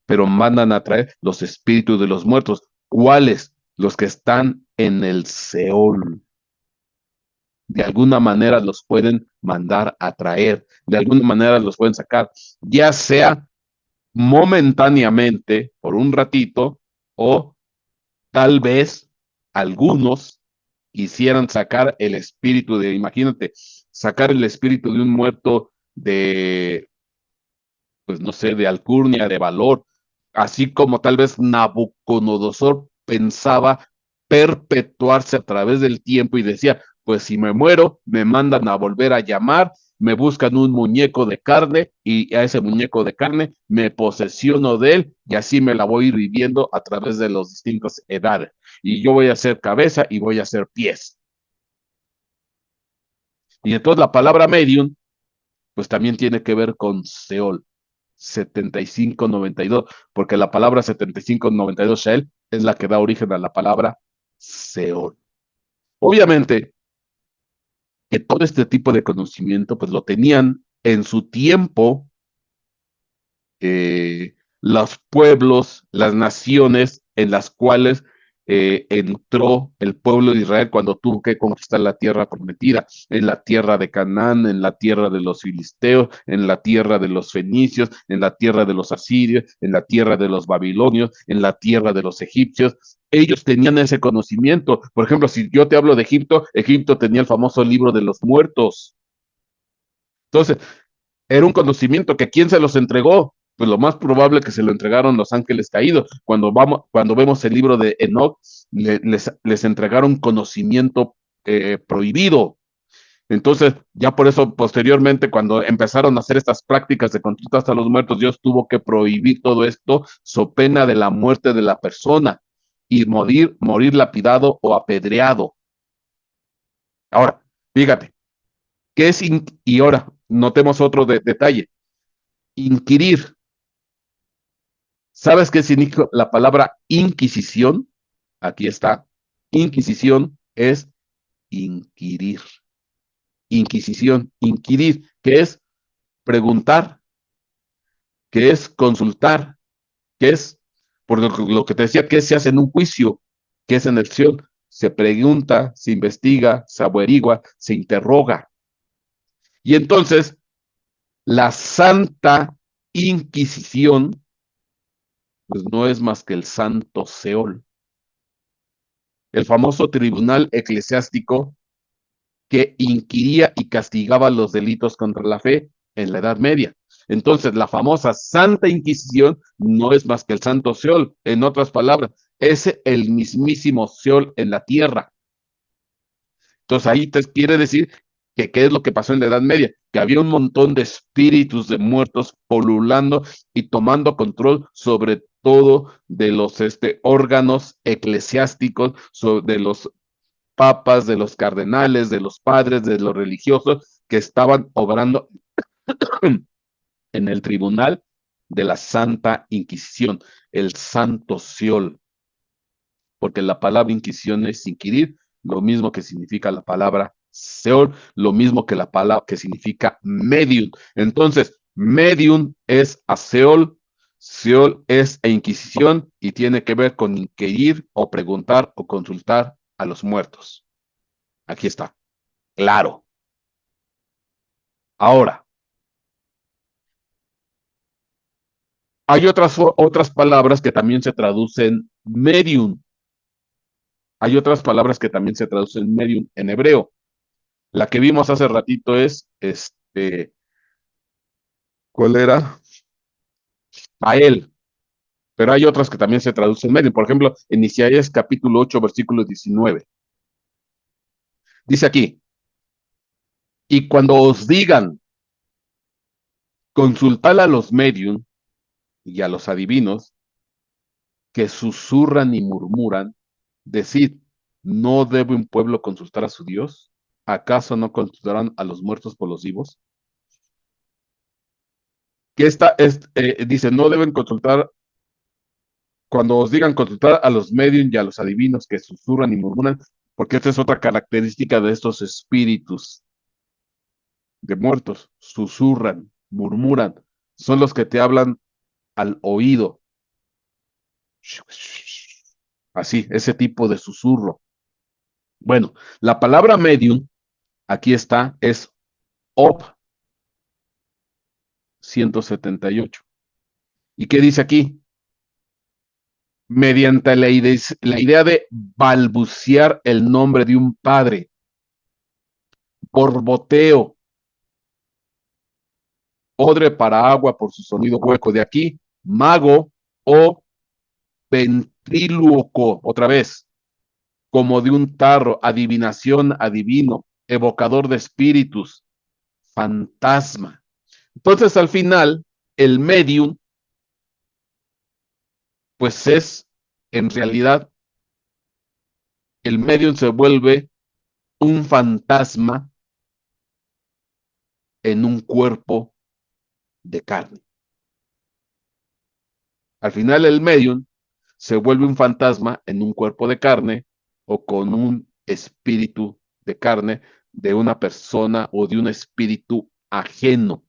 pero mandan a traer los espíritus de los muertos. ¿Cuáles? Los que están en el Seol. De alguna manera los pueden mandar a traer, de alguna manera los pueden sacar, ya sea momentáneamente, por un ratito, o tal vez algunos quisieran sacar el espíritu de, imagínate, sacar el espíritu de un muerto de, pues no sé, de alcurnia, de valor, así como tal vez Nabucodonosor pensaba perpetuarse a través del tiempo y decía, pues si me muero, me mandan a volver a llamar, me buscan un muñeco de carne y a ese muñeco de carne me posesiono de él y así me la voy a ir viviendo a través de los distintos edades. Y yo voy a ser cabeza y voy a ser pies. Y entonces la palabra medium, pues también tiene que ver con Seol. 7592, porque la palabra 7592 Shell es la que da origen a la palabra Seol. Obviamente que todo este tipo de conocimiento pues lo tenían en su tiempo los pueblos, las naciones en las cuales entró el pueblo de Israel cuando tuvo que conquistar la tierra prometida, en la tierra de Canaán, en la tierra de los filisteos, en la tierra de los fenicios, en la tierra de los asirios, en la tierra de los babilonios, en la tierra de los egipcios. Ellos tenían ese conocimiento. Por ejemplo, si yo te hablo de Egipto, Egipto tenía el famoso libro de los muertos. Entonces, era un conocimiento que ¿quién se los entregó? Pues lo más probable que se lo entregaron los ángeles caídos. Cuando vemos el libro de Enoch, les entregaron conocimiento prohibido. Entonces, ya por eso, posteriormente, cuando empezaron a hacer estas prácticas de consultas a los muertos, Dios tuvo que prohibir todo esto, so pena de la muerte de la persona y morir lapidado o apedreado. Ahora, fíjate, ¿qué es? Y ahora, notemos otro detalle. Inquirir. ¿Sabes qué significa la palabra inquisición? Aquí está. Inquisición es inquirir. Inquisición, inquirir, que es preguntar, que es consultar, que es, por lo que te decía, que se hace en un juicio, que es en el cielo. Se pregunta, se investiga, se averigua, se interroga. Y entonces, la Santa Inquisición, pues no es más que el Santo Seol, el famoso tribunal eclesiástico que inquiría y castigaba los delitos contra la fe en la Edad Media. Entonces, la famosa Santa Inquisición no es más que el Santo Seol. En otras palabras, es el mismísimo Seol en la tierra. Entonces, ahí te quiere decir que qué es lo que pasó en la Edad Media, que había un montón de espíritus de muertos polulando y tomando control sobre todo de los órganos eclesiásticos, de los papas, de los cardenales, de los padres, de los religiosos que estaban obrando en el tribunal de la Santa Inquisición, el Santo Seol, porque la palabra Inquisición es inquirir, lo mismo que significa la palabra Seol, lo mismo que la palabra que significa medium. Entonces, medium es a Seol, Seol es a Inquisición y tiene que ver con inquirir o preguntar o consultar a los muertos. Aquí está, claro. Ahora, hay otras palabras que también se traducen medium. Hay otras palabras que también se traducen medium en hebreo. La que vimos hace ratito es, ¿cuál era? Ael. Pero hay otras que también se traducen medium. Por ejemplo, en Isaías capítulo 8, versículo 19. Dice aquí, y cuando os digan, consultad a los medium y a los adivinos, que susurran y murmuran, decid, ¿no debe un pueblo consultar a su Dios? ¿Acaso no consultarán a los muertos por los vivos? Que dice, no deben consultar, cuando os digan consultar a los medium y a los adivinos que susurran y murmuran, porque esta es otra característica de estos espíritus de muertos, susurran, murmuran, son los que te hablan al oído, así, ese tipo de susurro. Bueno, la palabra medium, aquí está, es OP 178. ¿Y qué dice aquí? Mediante la idea de balbucear el nombre de un padre, borboteo, odre para agua por su sonido hueco. De aquí, mago o ventríloco, otra vez, como de un tarro, adivinación, adivino, evocador de espíritus, fantasma. Entonces, al final, el medium, pues es, en realidad, el medium se vuelve un fantasma en un cuerpo de carne. Al final, el medium se vuelve un fantasma en un cuerpo de carne o con un espíritu de carne de una persona o de un espíritu ajeno.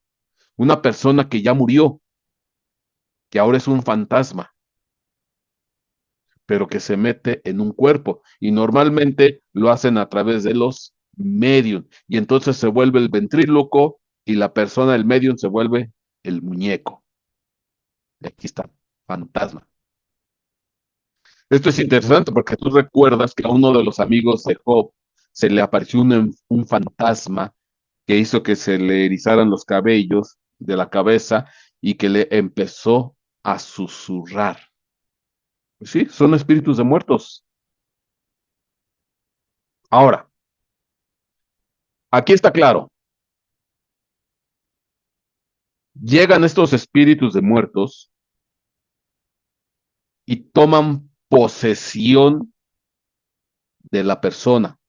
Una persona que ya murió, que ahora es un fantasma, pero que se mete en un cuerpo. Y normalmente lo hacen a través de los medium. Y entonces se vuelve el ventríloco y la persona del medium se vuelve el muñeco. Aquí está, fantasma. Esto es interesante porque tú recuerdas que a uno de los amigos de Job se le apareció un fantasma que hizo que se le erizaran los cabellos de la cabeza y que le empezó a susurrar. Pues sí, son espíritus de muertos. Ahora, aquí está claro, llegan estos espíritus de muertos y toman posesión de la persona,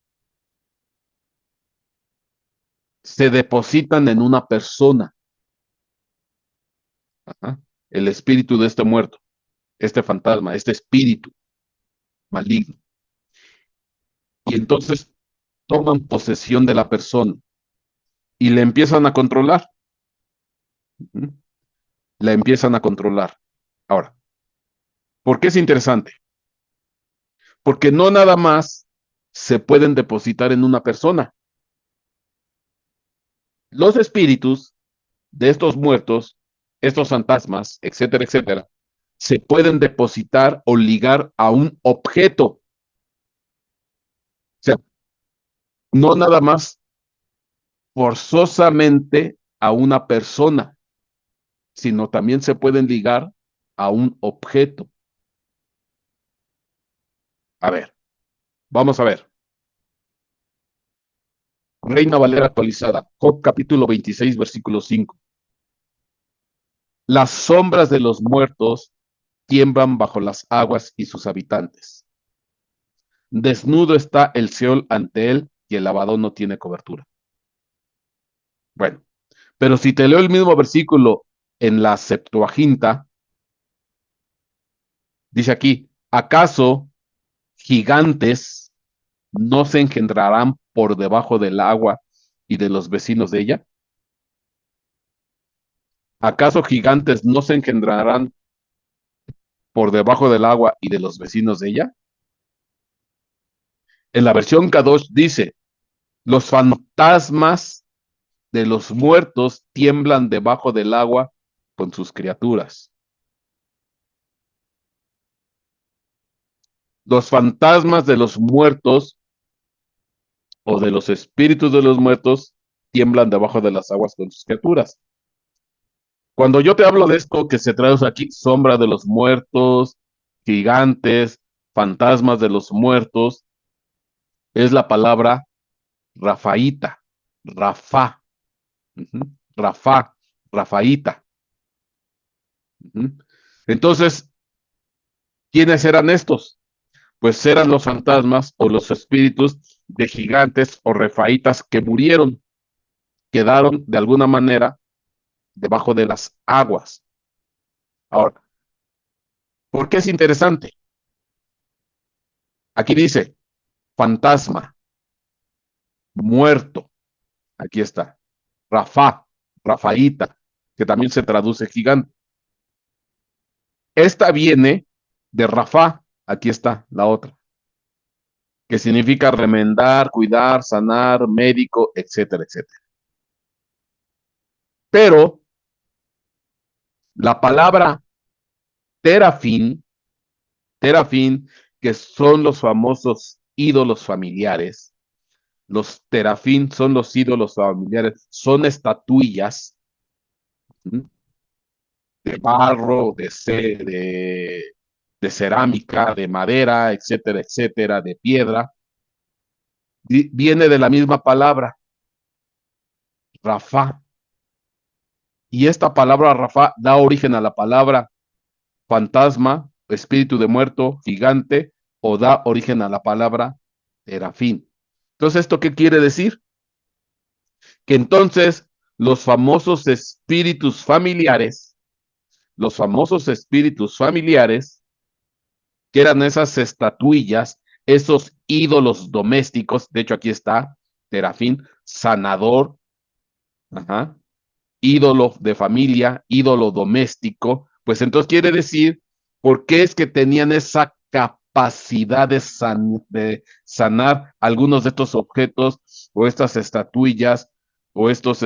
se depositan en una persona, ajá, el espíritu de este muerto, este fantasma, este espíritu maligno. Y entonces toman posesión de la persona y le empiezan a controlar. ¿Mm? La empiezan a controlar. Ahora, ¿por qué es interesante? Porque no nada más se pueden depositar en una persona. Los espíritus de estos muertos, estos fantasmas, etcétera, etcétera, se pueden depositar o ligar a un objeto. O sea, no nada más forzosamente a una persona, sino también se pueden ligar a un objeto. A ver, vamos a ver. Reina Valera actualizada, Job capítulo 26, versículo 5. Las sombras de los muertos tiemblan bajo las aguas y sus habitantes. Desnudo está el Seol ante él y el lavador no tiene cobertura. Bueno, pero si te leo el mismo versículo en la Septuaginta, dice aquí, ¿acaso gigantes no se engendrarán por debajo del agua y de los vecinos de ella? ¿Acaso gigantes no se engendrarán por debajo del agua y de los vecinos de ella? En la versión Kadosh dice, los fantasmas de los muertos tiemblan debajo del agua con sus criaturas. Los fantasmas de los muertos o de los espíritus de los muertos tiemblan debajo de las aguas con sus criaturas. Cuando yo te hablo de esto que se traduce aquí, sombra de los muertos, gigantes, fantasmas de los muertos, es la palabra Rafaíta, Rafa, Rafa, Rafaíta. Entonces, ¿quiénes eran estos? Pues eran los fantasmas o los espíritus de gigantes o refaítas que murieron, quedaron de alguna manera debajo de las aguas. Ahora, ¿por qué es interesante? Aquí dice fantasma, muerto, aquí está, Rafa, Rafaíta, que también se traduce gigante. Esta viene de Rafa, aquí está la otra, que significa remendar, cuidar, sanar, médico, etcétera, etcétera. Pero la palabra terafín, terafín, que son los famosos ídolos familiares, los terafín son los ídolos familiares, son estatuillas de barro, de cerámica, de madera, etcétera, etcétera, de piedra, viene de la misma palabra, Rafa. Y esta palabra Rafa da origen a la palabra fantasma, espíritu de muerto, gigante, o da origen a la palabra terafín. Entonces, ¿esto qué quiere decir? Que entonces los famosos espíritus familiares, los famosos espíritus familiares, que eran esas estatuillas, esos ídolos domésticos, de hecho aquí está, terafín, sanador, ajá, ídolo de familia, ídolo doméstico, pues entonces quiere decir, ¿por qué es que tenían esa capacidad de sanar algunos de estos objetos o estas estatuillas o estos,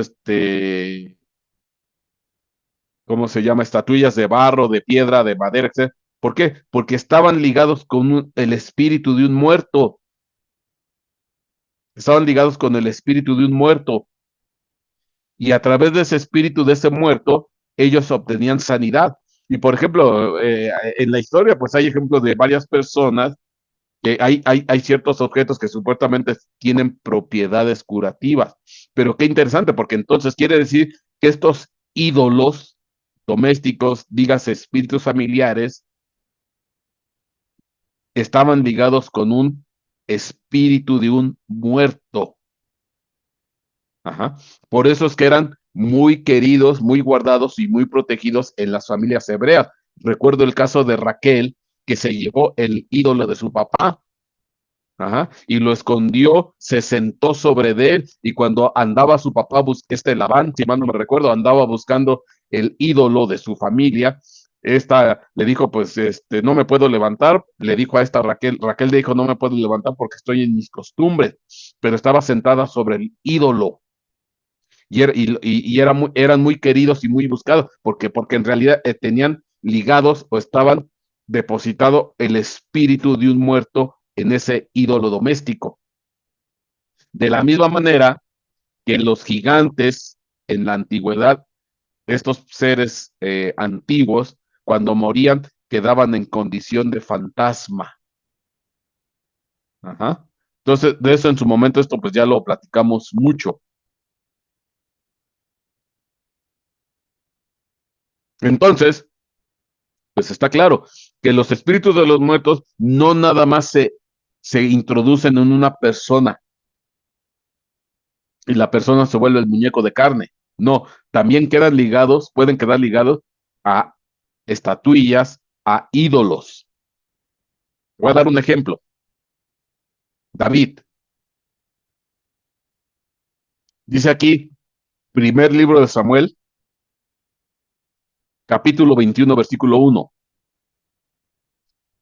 ¿cómo se llama? Estatuillas de barro, de piedra, de madera, etcétera? ¿Por qué? Porque estaban ligados con el espíritu de un muerto, estaban ligados con el espíritu de un muerto y a través de ese espíritu de ese muerto ellos obtenían sanidad. Y por ejemplo, en la historia, pues hay ejemplos de varias personas que hay ciertos objetos que supuestamente tienen propiedades curativas. Pero qué interesante, porque entonces quiere decir que estos ídolos domésticos, digas espíritus familiares, estaban ligados con un espíritu de un muerto. Ajá. Por eso es que eran muy queridos, muy guardados y muy protegidos en las familias hebreas. Recuerdo el caso de Raquel, que se llevó el ídolo de su papá. Ajá, y lo escondió, se sentó sobre de él, y cuando andaba su papá, Labán, si mal no me recuerdo, andaba buscando el ídolo de su familia. Esta le dijo, pues, no me puedo levantar, le dijo a esta Raquel le dijo, no me puedo levantar porque estoy en mis costumbres, pero estaba sentada sobre el ídolo, y eran muy queridos y muy buscados, porque en realidad tenían ligados o estaban depositado el espíritu de un muerto en ese ídolo doméstico. De la misma manera que los gigantes en la antigüedad, estos seres antiguos, cuando morían, quedaban en condición de fantasma. Ajá. Entonces, de eso en su momento, esto pues ya lo platicamos mucho. Entonces, pues está claro que los espíritus de los muertos no nada más se introducen en una persona y la persona se vuelve el muñeco de carne. No, también quedan ligados, pueden quedar ligados a estatuillas, a ídolos. Voy a dar un ejemplo. David, dice aquí, primer libro de Samuel, capítulo 21, versículo 1.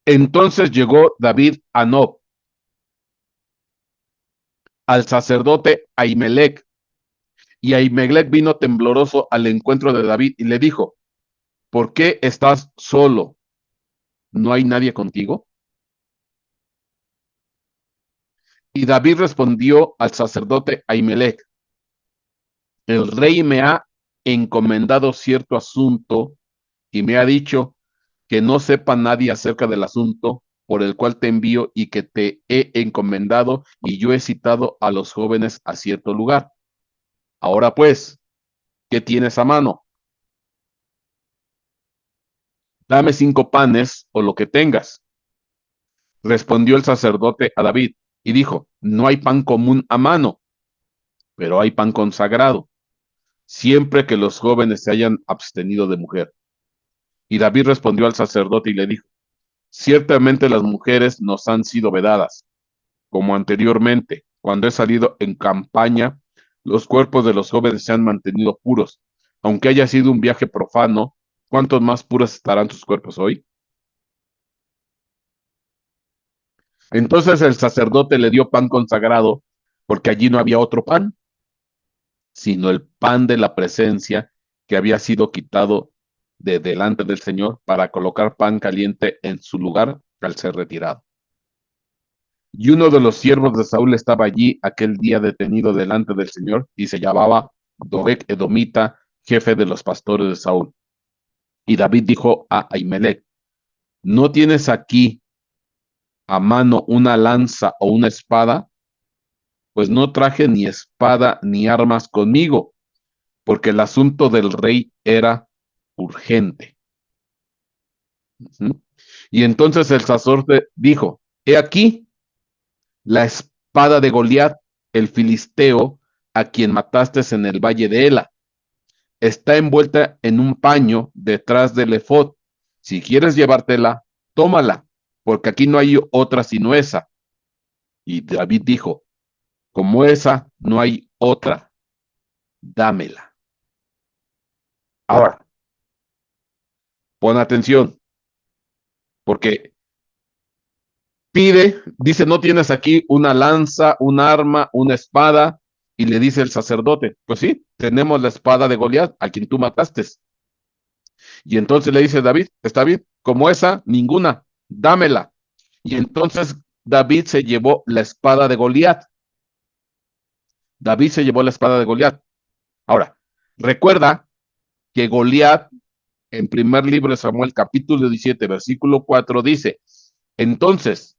Entonces llegó David a Nob, al sacerdote Ahimelech, y Ahimelech vino tembloroso al encuentro de David y le dijo, ¿por qué estás solo? ¿No hay nadie contigo? Y David respondió al sacerdote Ahimelech, el rey me ha encomendado cierto asunto y me ha dicho que no sepa nadie acerca del asunto por el cual te envío y que te he encomendado, y yo he citado a los jóvenes a cierto lugar. Ahora pues, ¿qué tienes a mano? Dame 5 panes o lo que tengas. Respondió el sacerdote a David y dijo, no hay pan común a mano, pero hay pan consagrado, siempre que los jóvenes se hayan abstenido de mujer. Y David respondió al sacerdote y le dijo, ciertamente las mujeres nos han sido vedadas, como anteriormente, cuando he salido en campaña, los cuerpos de los jóvenes se han mantenido puros. Aunque haya sido un viaje profano, ¿cuántos más puros estarán sus cuerpos hoy? Entonces el sacerdote le dio pan consagrado, porque allí no había otro pan, sino el pan de la presencia que había sido quitado de delante del Señor para colocar pan caliente en su lugar al ser retirado. Y uno de los siervos de Saúl estaba allí aquel día detenido delante del Señor y se llamaba Doeg Edomita, jefe de los pastores de Saúl. Y David dijo a Ahimelech, ¿no tienes aquí a mano una lanza o una espada? Pues no traje ni espada ni armas conmigo, porque el asunto del rey era urgente. Y entonces el sacerdote dijo, he aquí la espada de Goliat, el filisteo, a quien mataste en el valle de Ela. Está envuelta en un paño detrás del efod. Si quieres llevártela, tómala, porque aquí no hay otra sino esa. Y David dijo, como esa no hay otra, dámela. Ahora, pon atención, porque pide, dice, no tienes aquí una lanza, un arma, una espada, y le dice el sacerdote, pues sí, tenemos la espada de Goliat, a quien tú mataste. Y entonces le dice David, está bien, como esa, ninguna, dámela. Y entonces David se llevó la espada de Goliat. David se llevó la espada de Goliat. Ahora, recuerda que Goliat, en primer libro de Samuel, capítulo 17, versículo 4, dice, entonces,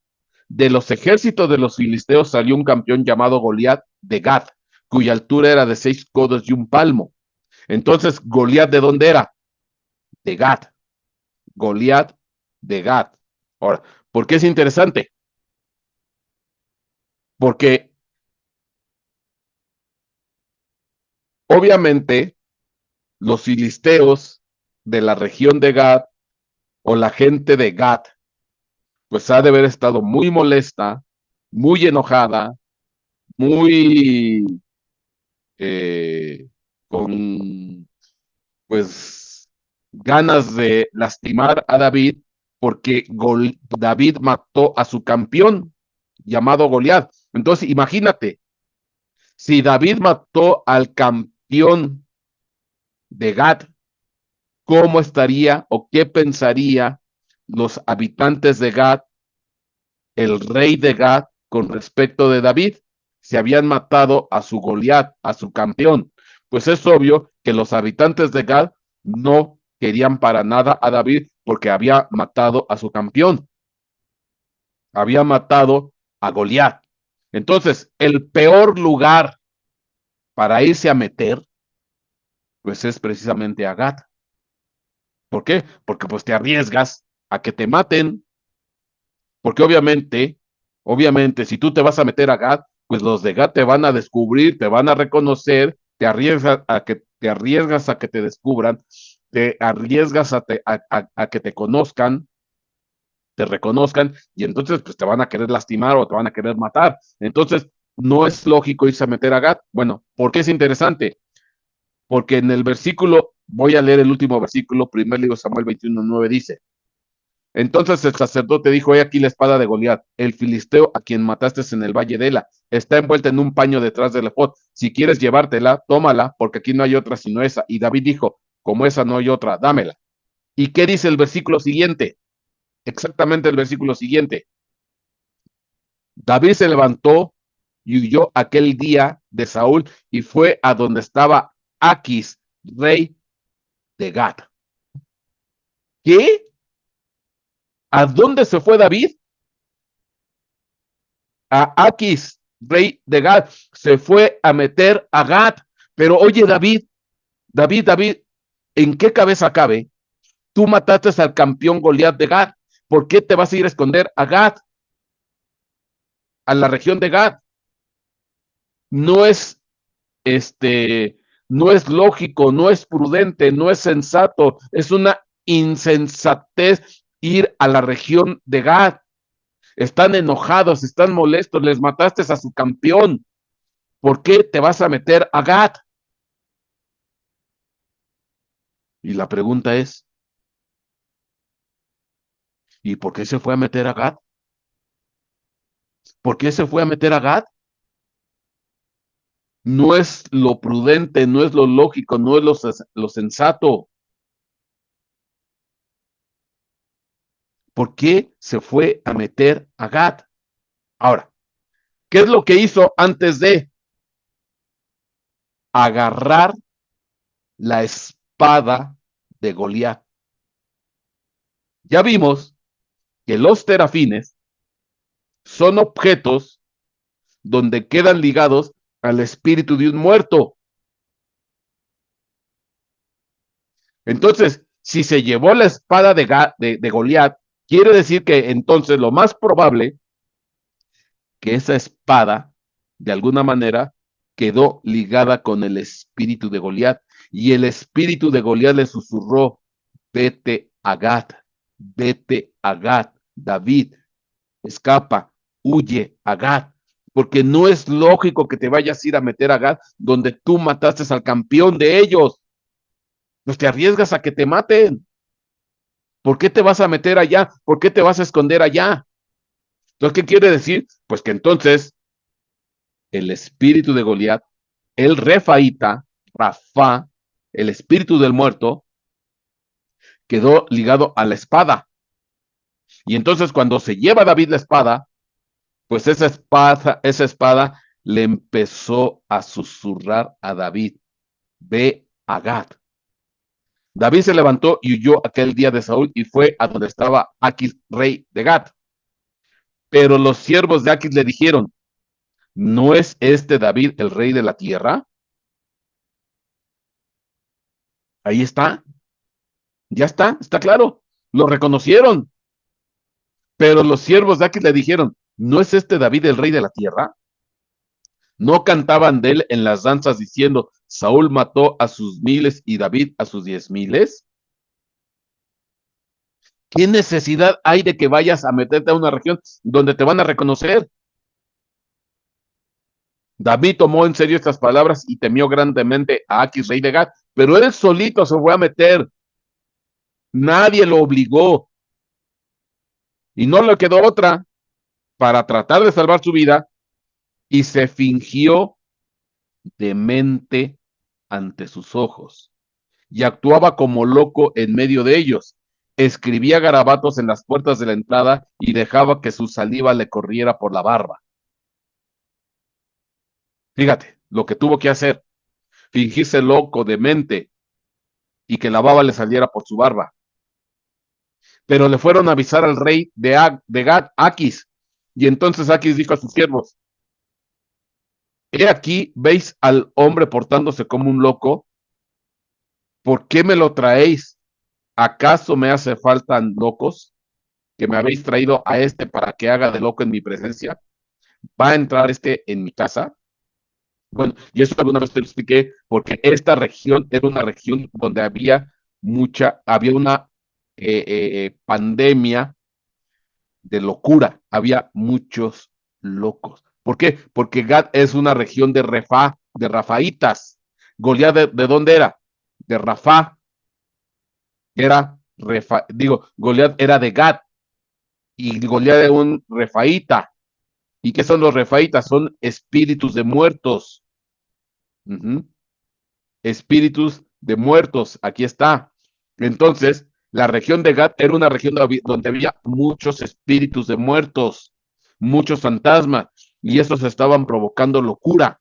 de los ejércitos de los filisteos salió un campeón llamado Goliat de Gat, cuya altura era de 6 codos y un palmo. Entonces, Goliat, ¿de dónde era? De Gat. Goliat de Gat. Ahora, ¿por qué es interesante? Porque obviamente los filisteos de la región de Gat o la gente de Gat, pues ha de haber estado muy molesta, muy enojada, muy eh, con pues ganas de lastimar a David porque David mató a su campeón llamado Goliat. Entonces, imagínate, si David mató al campeón de Gad, ¿cómo estaría o qué pensaría los habitantes de Gad, el rey de Gad, con respecto de David? Se habían matado a su Goliat, a su campeón. Pues es obvio que los habitantes de Gad no querían para nada a David porque había matado a su campeón, había matado a Goliat. Entonces, el peor lugar para irse a meter, pues es precisamente a Gad. ¿Por qué? Porque pues te arriesgas a que te maten, porque obviamente, si tú te vas a meter a Gad, pues los de Gad te van a descubrir, te van a reconocer, te arriesgas a que te descubran, te arriesgas a que te conozcan, te reconozcan, y entonces pues te van a querer lastimar o te van a querer matar. Entonces, no es lógico irse a meter a Gad. Bueno, ¿por qué es interesante? Porque en el versículo, voy a leer el último versículo, primer libro de Samuel 21:9 dice, entonces el sacerdote dijo, he aquí la espada de Goliat, el filisteo a quien mataste en el valle de Ela, está envuelta en un paño detrás del ephod. Si quieres llevártela, tómala, porque aquí no hay otra sino esa. Y David dijo, como esa no hay otra, dámela. ¿Y qué dice el versículo siguiente? Exactamente el versículo siguiente. David se levantó y huyó aquel día de Saúl y fue a donde estaba Aquis, rey de Gat. ¿Qué? ¿A dónde se fue David? A Aquis, rey de Gad, se fue a meter a Gad. Pero oye, David, ¿en qué cabeza cabe? Tú mataste al campeón Goliat de Gad. ¿Por qué te vas a ir a esconder a Gad, a la región de Gad? No es no es lógico, no es prudente, no es sensato, es una insensatez ir a la región de Gad. Están enojados, están molestos, les mataste a su campeón. ¿Por qué te vas a meter a Gad? Y la pregunta es, ¿y por qué se fue a meter a Gad? ¿Por qué se fue a meter a Gad? No es lo prudente, no es lo lógico, no es lo sensato. ¿Por qué se fue a meter a Gad? Ahora, ¿qué es lo que hizo antes de agarrar la espada de Goliat? Ya vimos que los terafines son objetos donde quedan ligados al espíritu de un muerto. Entonces, si se llevó la espada de Goliat, quiere decir que entonces lo más probable que esa espada, de alguna manera, quedó ligada con el espíritu de Goliat. Y el espíritu de Goliat le susurró, vete a Gat, David, escapa, huye a Gat, porque no es lógico que te vayas a ir a meter a Gat donde tú mataste al campeón de ellos. Pues te arriesgas a que te maten. ¿Por qué te vas a meter allá? ¿Por qué te vas a esconder allá? Entonces, ¿qué quiere decir? Pues que entonces el espíritu de Goliat, el refaíta, Rafa, el espíritu del muerto, quedó ligado a la espada. Y entonces cuando se lleva David la espada, pues esa espada le empezó a susurrar a David, ve a Gad. David se levantó y huyó aquel día de Saúl y fue a donde estaba Aquis, rey de Gat. Pero los siervos de Aquis le dijeron, ¿no es este David el rey de la tierra? Ahí ya está claro. Lo reconocieron. Pero los siervos de Aquis le dijeron, ¿no es este David el rey de la tierra? ¿No cantaban de él en las danzas diciendo, Saúl mató a sus miles y David a sus 10,000? ¿Qué necesidad hay de que vayas a meterte a una región donde te van a reconocer? David tomó en serio estas palabras y temió grandemente a Aquis, rey de Gat, pero él solito se fue a meter. Nadie lo obligó y no le quedó otra para tratar de salvar su vida y se fingió demente ante sus ojos y actuaba como loco en medio de ellos. Escribía garabatos en las puertas de la entrada y dejaba que su saliva le corriera por la barba. Fíjate lo que tuvo que hacer, fingirse loco, demente, y que la baba le saliera por su barba. Pero le fueron a avisar al rey de Gad, Aquis, y entonces Aquis dijo a sus siervos, he aquí, veis al hombre portándose como un loco, ¿por qué me lo traéis? ¿Acaso me hace falta locos que me habéis traído a este para que haga de loco en mi presencia? ¿Va a entrar este en mi casa? Bueno, y eso alguna vez te lo expliqué, porque esta región era una región donde había una pandemia de locura, había muchos locos. ¿Por qué? Porque Gad es una región de Rafaitas. Goliat, ¿de dónde era? De Rafá, Goliat era de Gad y Goliat era un refaíta. ¿Y qué son los refaitas? Son espíritus de muertos. Uh-huh. Espíritus de muertos, aquí está. Entonces, la región de Gad era una región donde había muchos espíritus de muertos, muchos fantasmas, y estos estaban provocando locura.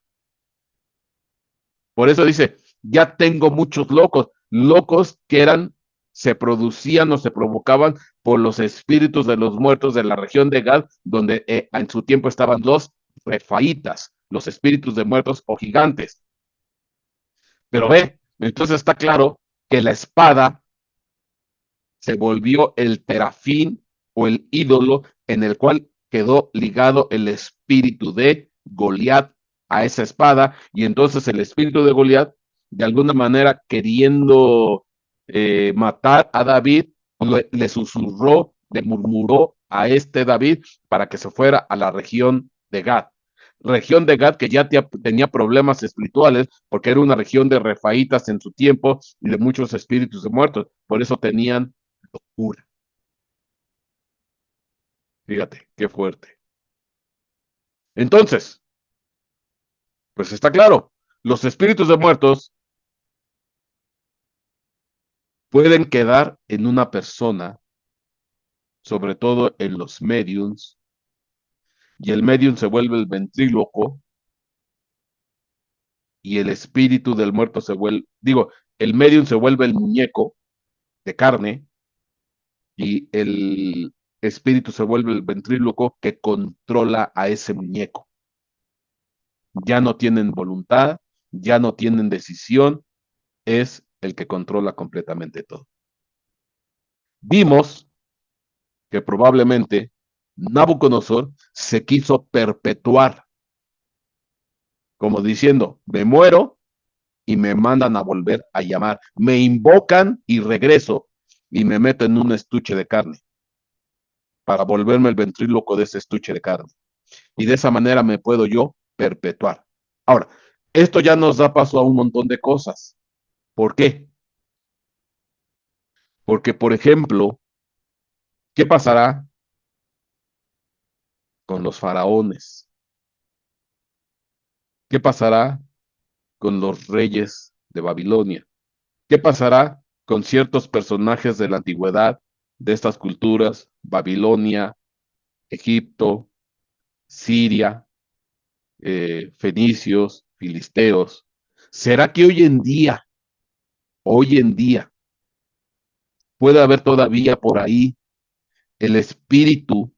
Por eso dice, ya tengo muchos locos, locos que se producían o se provocaban por los espíritus de los muertos de la región de Gad, donde en su tiempo estaban los refaitas, los espíritus de muertos o gigantes. Pero ve, entonces está claro que la espada se volvió el terafín o el ídolo en el cual quedó ligado el espíritu de Goliat a esa espada, y entonces el espíritu de Goliat, de alguna manera queriendo matar a David, le susurró, le murmuró a este David para que se fuera a la región de Gad que ya tenía problemas espirituales porque era una región de refaítas en su tiempo y de muchos espíritus de muertos, por eso tenían locura. Fíjate, qué fuerte. Entonces, pues está claro, los espíritus de muertos pueden quedar en una persona, sobre todo en los mediums, y el medium se vuelve el ventríloco y el espíritu del muerto el medium se vuelve el muñeco de carne y el espíritu se vuelve el ventríloco que controla a ese muñeco. Ya no tienen voluntad, ya no tienen decisión, es el que controla completamente todo. Vimos que probablemente Nabucodonosor se quiso perpetuar, como diciendo, me muero y me mandan a volver a llamar, me invocan y regreso y me meto en un estuche de carne para volverme el ventríloco de ese estuche de carne. Y de esa manera me puedo yo perpetuar. Ahora, esto ya nos da paso a un montón de cosas. ¿Por qué? Porque, por ejemplo, ¿qué pasará con los faraones? ¿Qué pasará con los reyes de Babilonia? ¿Qué pasará con ciertos personajes de la antigüedad de estas culturas? Babilonia, Egipto, Siria, fenicios, filisteos. ¿Será que hoy en día, puede haber todavía por ahí el espíritu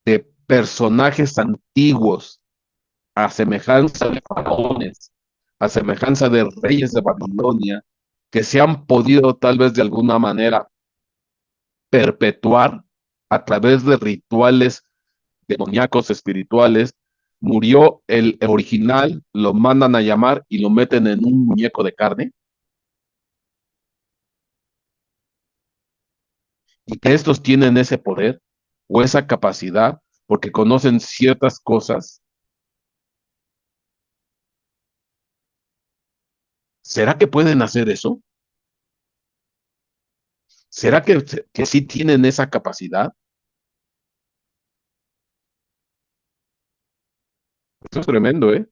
de personajes antiguos, a semejanza de faraones, a semejanza de reyes de Babilonia, que se han podido tal vez de alguna manera perpetuar a través de rituales demoníacos espirituales. Murió el original, lo mandan a llamar y lo meten en un muñeco de carne, y que estos tienen ese poder o esa capacidad porque conocen ciertas cosas. ¿Será que pueden hacer eso? ¿Será que sí tienen esa capacidad? Esto es tremendo, ¿eh?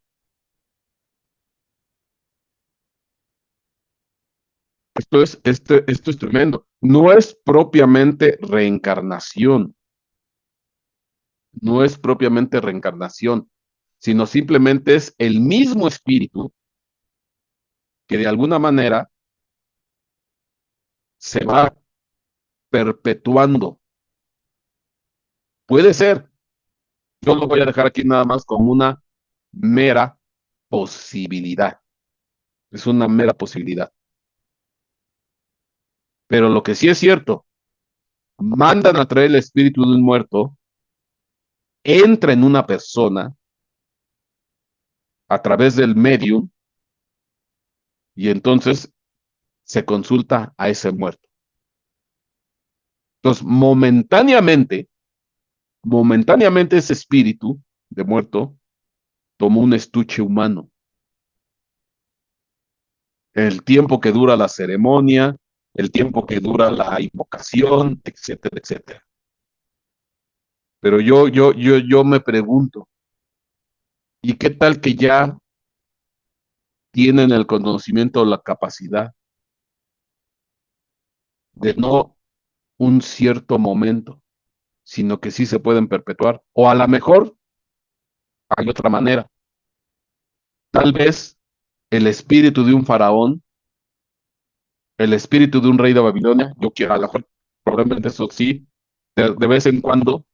Esto es tremendo. No es propiamente reencarnación, no es propiamente reencarnación, sino simplemente es el mismo espíritu que de alguna manera se va perpetuando. Puede ser, yo lo voy a dejar aquí nada más como una mera posibilidad. Es una mera posibilidad. Pero lo que sí es cierto, mandan a traer el espíritu de un muerto, entra en una persona a través del medium y entonces se consulta a ese muerto. Entonces, momentáneamente ese espíritu de muerto tomó un estuche humano. El tiempo que dura la ceremonia, el tiempo que dura la invocación, etcétera, etcétera. Pero yo me pregunto, ¿y qué tal que ya tienen el conocimiento o la capacidad de no un cierto momento, sino que sí se pueden perpetuar? O a lo mejor hay otra manera. Tal vez el espíritu de un faraón, el espíritu de un rey de Babilonia, yo quiero, a lo mejor, probablemente eso sí, de vez en cuando,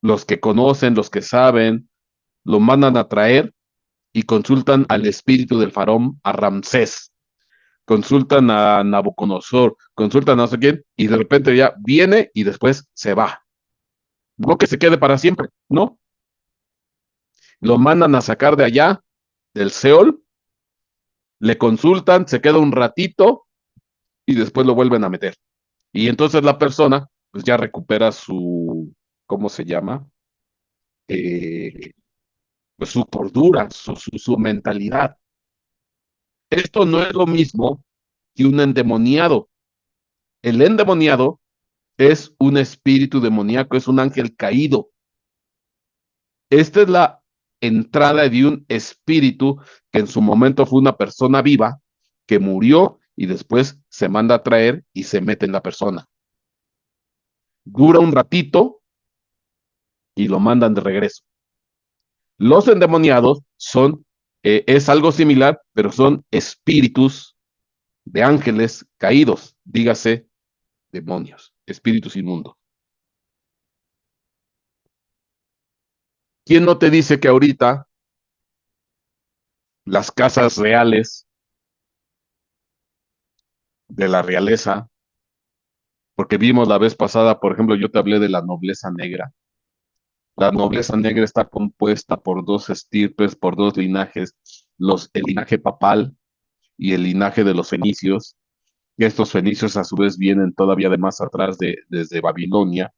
los que conocen, los que saben, lo mandan a traer y consultan al espíritu del faraón, a Ramsés, consultan a Nabucodonosor, consultan a no sé quién, y de repente ya viene y después se va. No que se quede para siempre, no. Lo mandan a sacar de allá, del Seol, le consultan, se queda un ratito y después lo vuelven a meter. Y entonces la persona, pues ya recupera su, ¿cómo se llama? Eh, pues su cordura, su mentalidad. Esto no es lo mismo que un endemoniado. El endemoniado es un espíritu demoníaco, es un ángel caído. Esta es la entrada de un espíritu que en su momento fue una persona viva, que murió y después se manda a traer y se mete en la persona. Dura un ratito y lo mandan de regreso. Los endemoniados es algo similar, pero son espíritus de ángeles caídos, dígase demonios, espíritus inmundos. ¿Quién no te dice que ahorita las casas reales de la realeza, porque vimos la vez pasada, por ejemplo, yo te hablé de la nobleza negra? La nobleza negra está compuesta por dos estirpes, por dos linajes, el linaje papal y el linaje de los fenicios. Y estos fenicios a su vez vienen todavía de más atrás, desde Babilonia,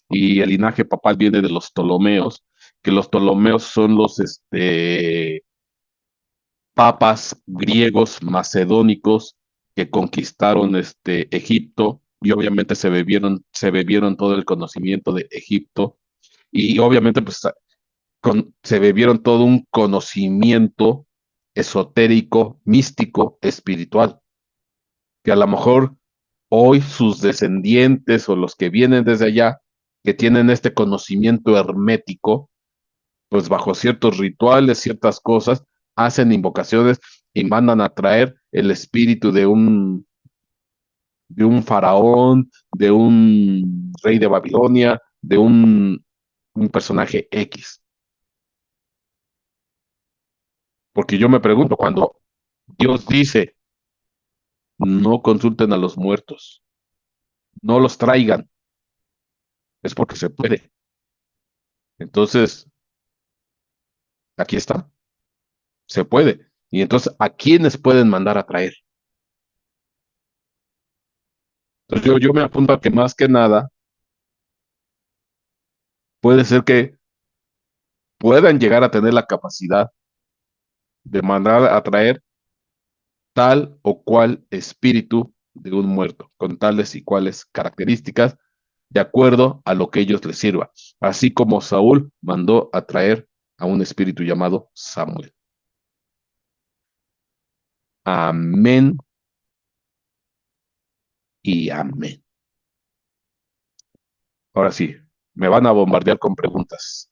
y el linaje papal viene de los Ptolomeos, que los Ptolomeos son los papas griegos macedónicos que conquistaron Egipto, y obviamente se bebieron todo el conocimiento de Egipto, y obviamente pues se bebieron todo un conocimiento esotérico, místico, espiritual, que a lo mejor hoy sus descendientes o los que vienen desde allá, que tienen este conocimiento hermético, pues bajo ciertos rituales, ciertas cosas, hacen invocaciones y mandan a traer el espíritu de un faraón, de un rey de Babilonia, de un personaje X. Porque yo me pregunto, cuando Dios dice, no consulten a los muertos, no los traigan, es porque se puede. Entonces, aquí está, se puede. Y entonces, ¿a quiénes pueden mandar a traer? Entonces, yo me apunto a que más que nada, puede ser que puedan llegar a tener la capacidad de mandar a traer tal o cual espíritu de un muerto, con tales y cuales características, de acuerdo a lo que ellos les sirva. Así como Saúl mandó a traer a un espíritu llamado Samuel. Amén y amén. Ahora sí, me van a bombardear con preguntas.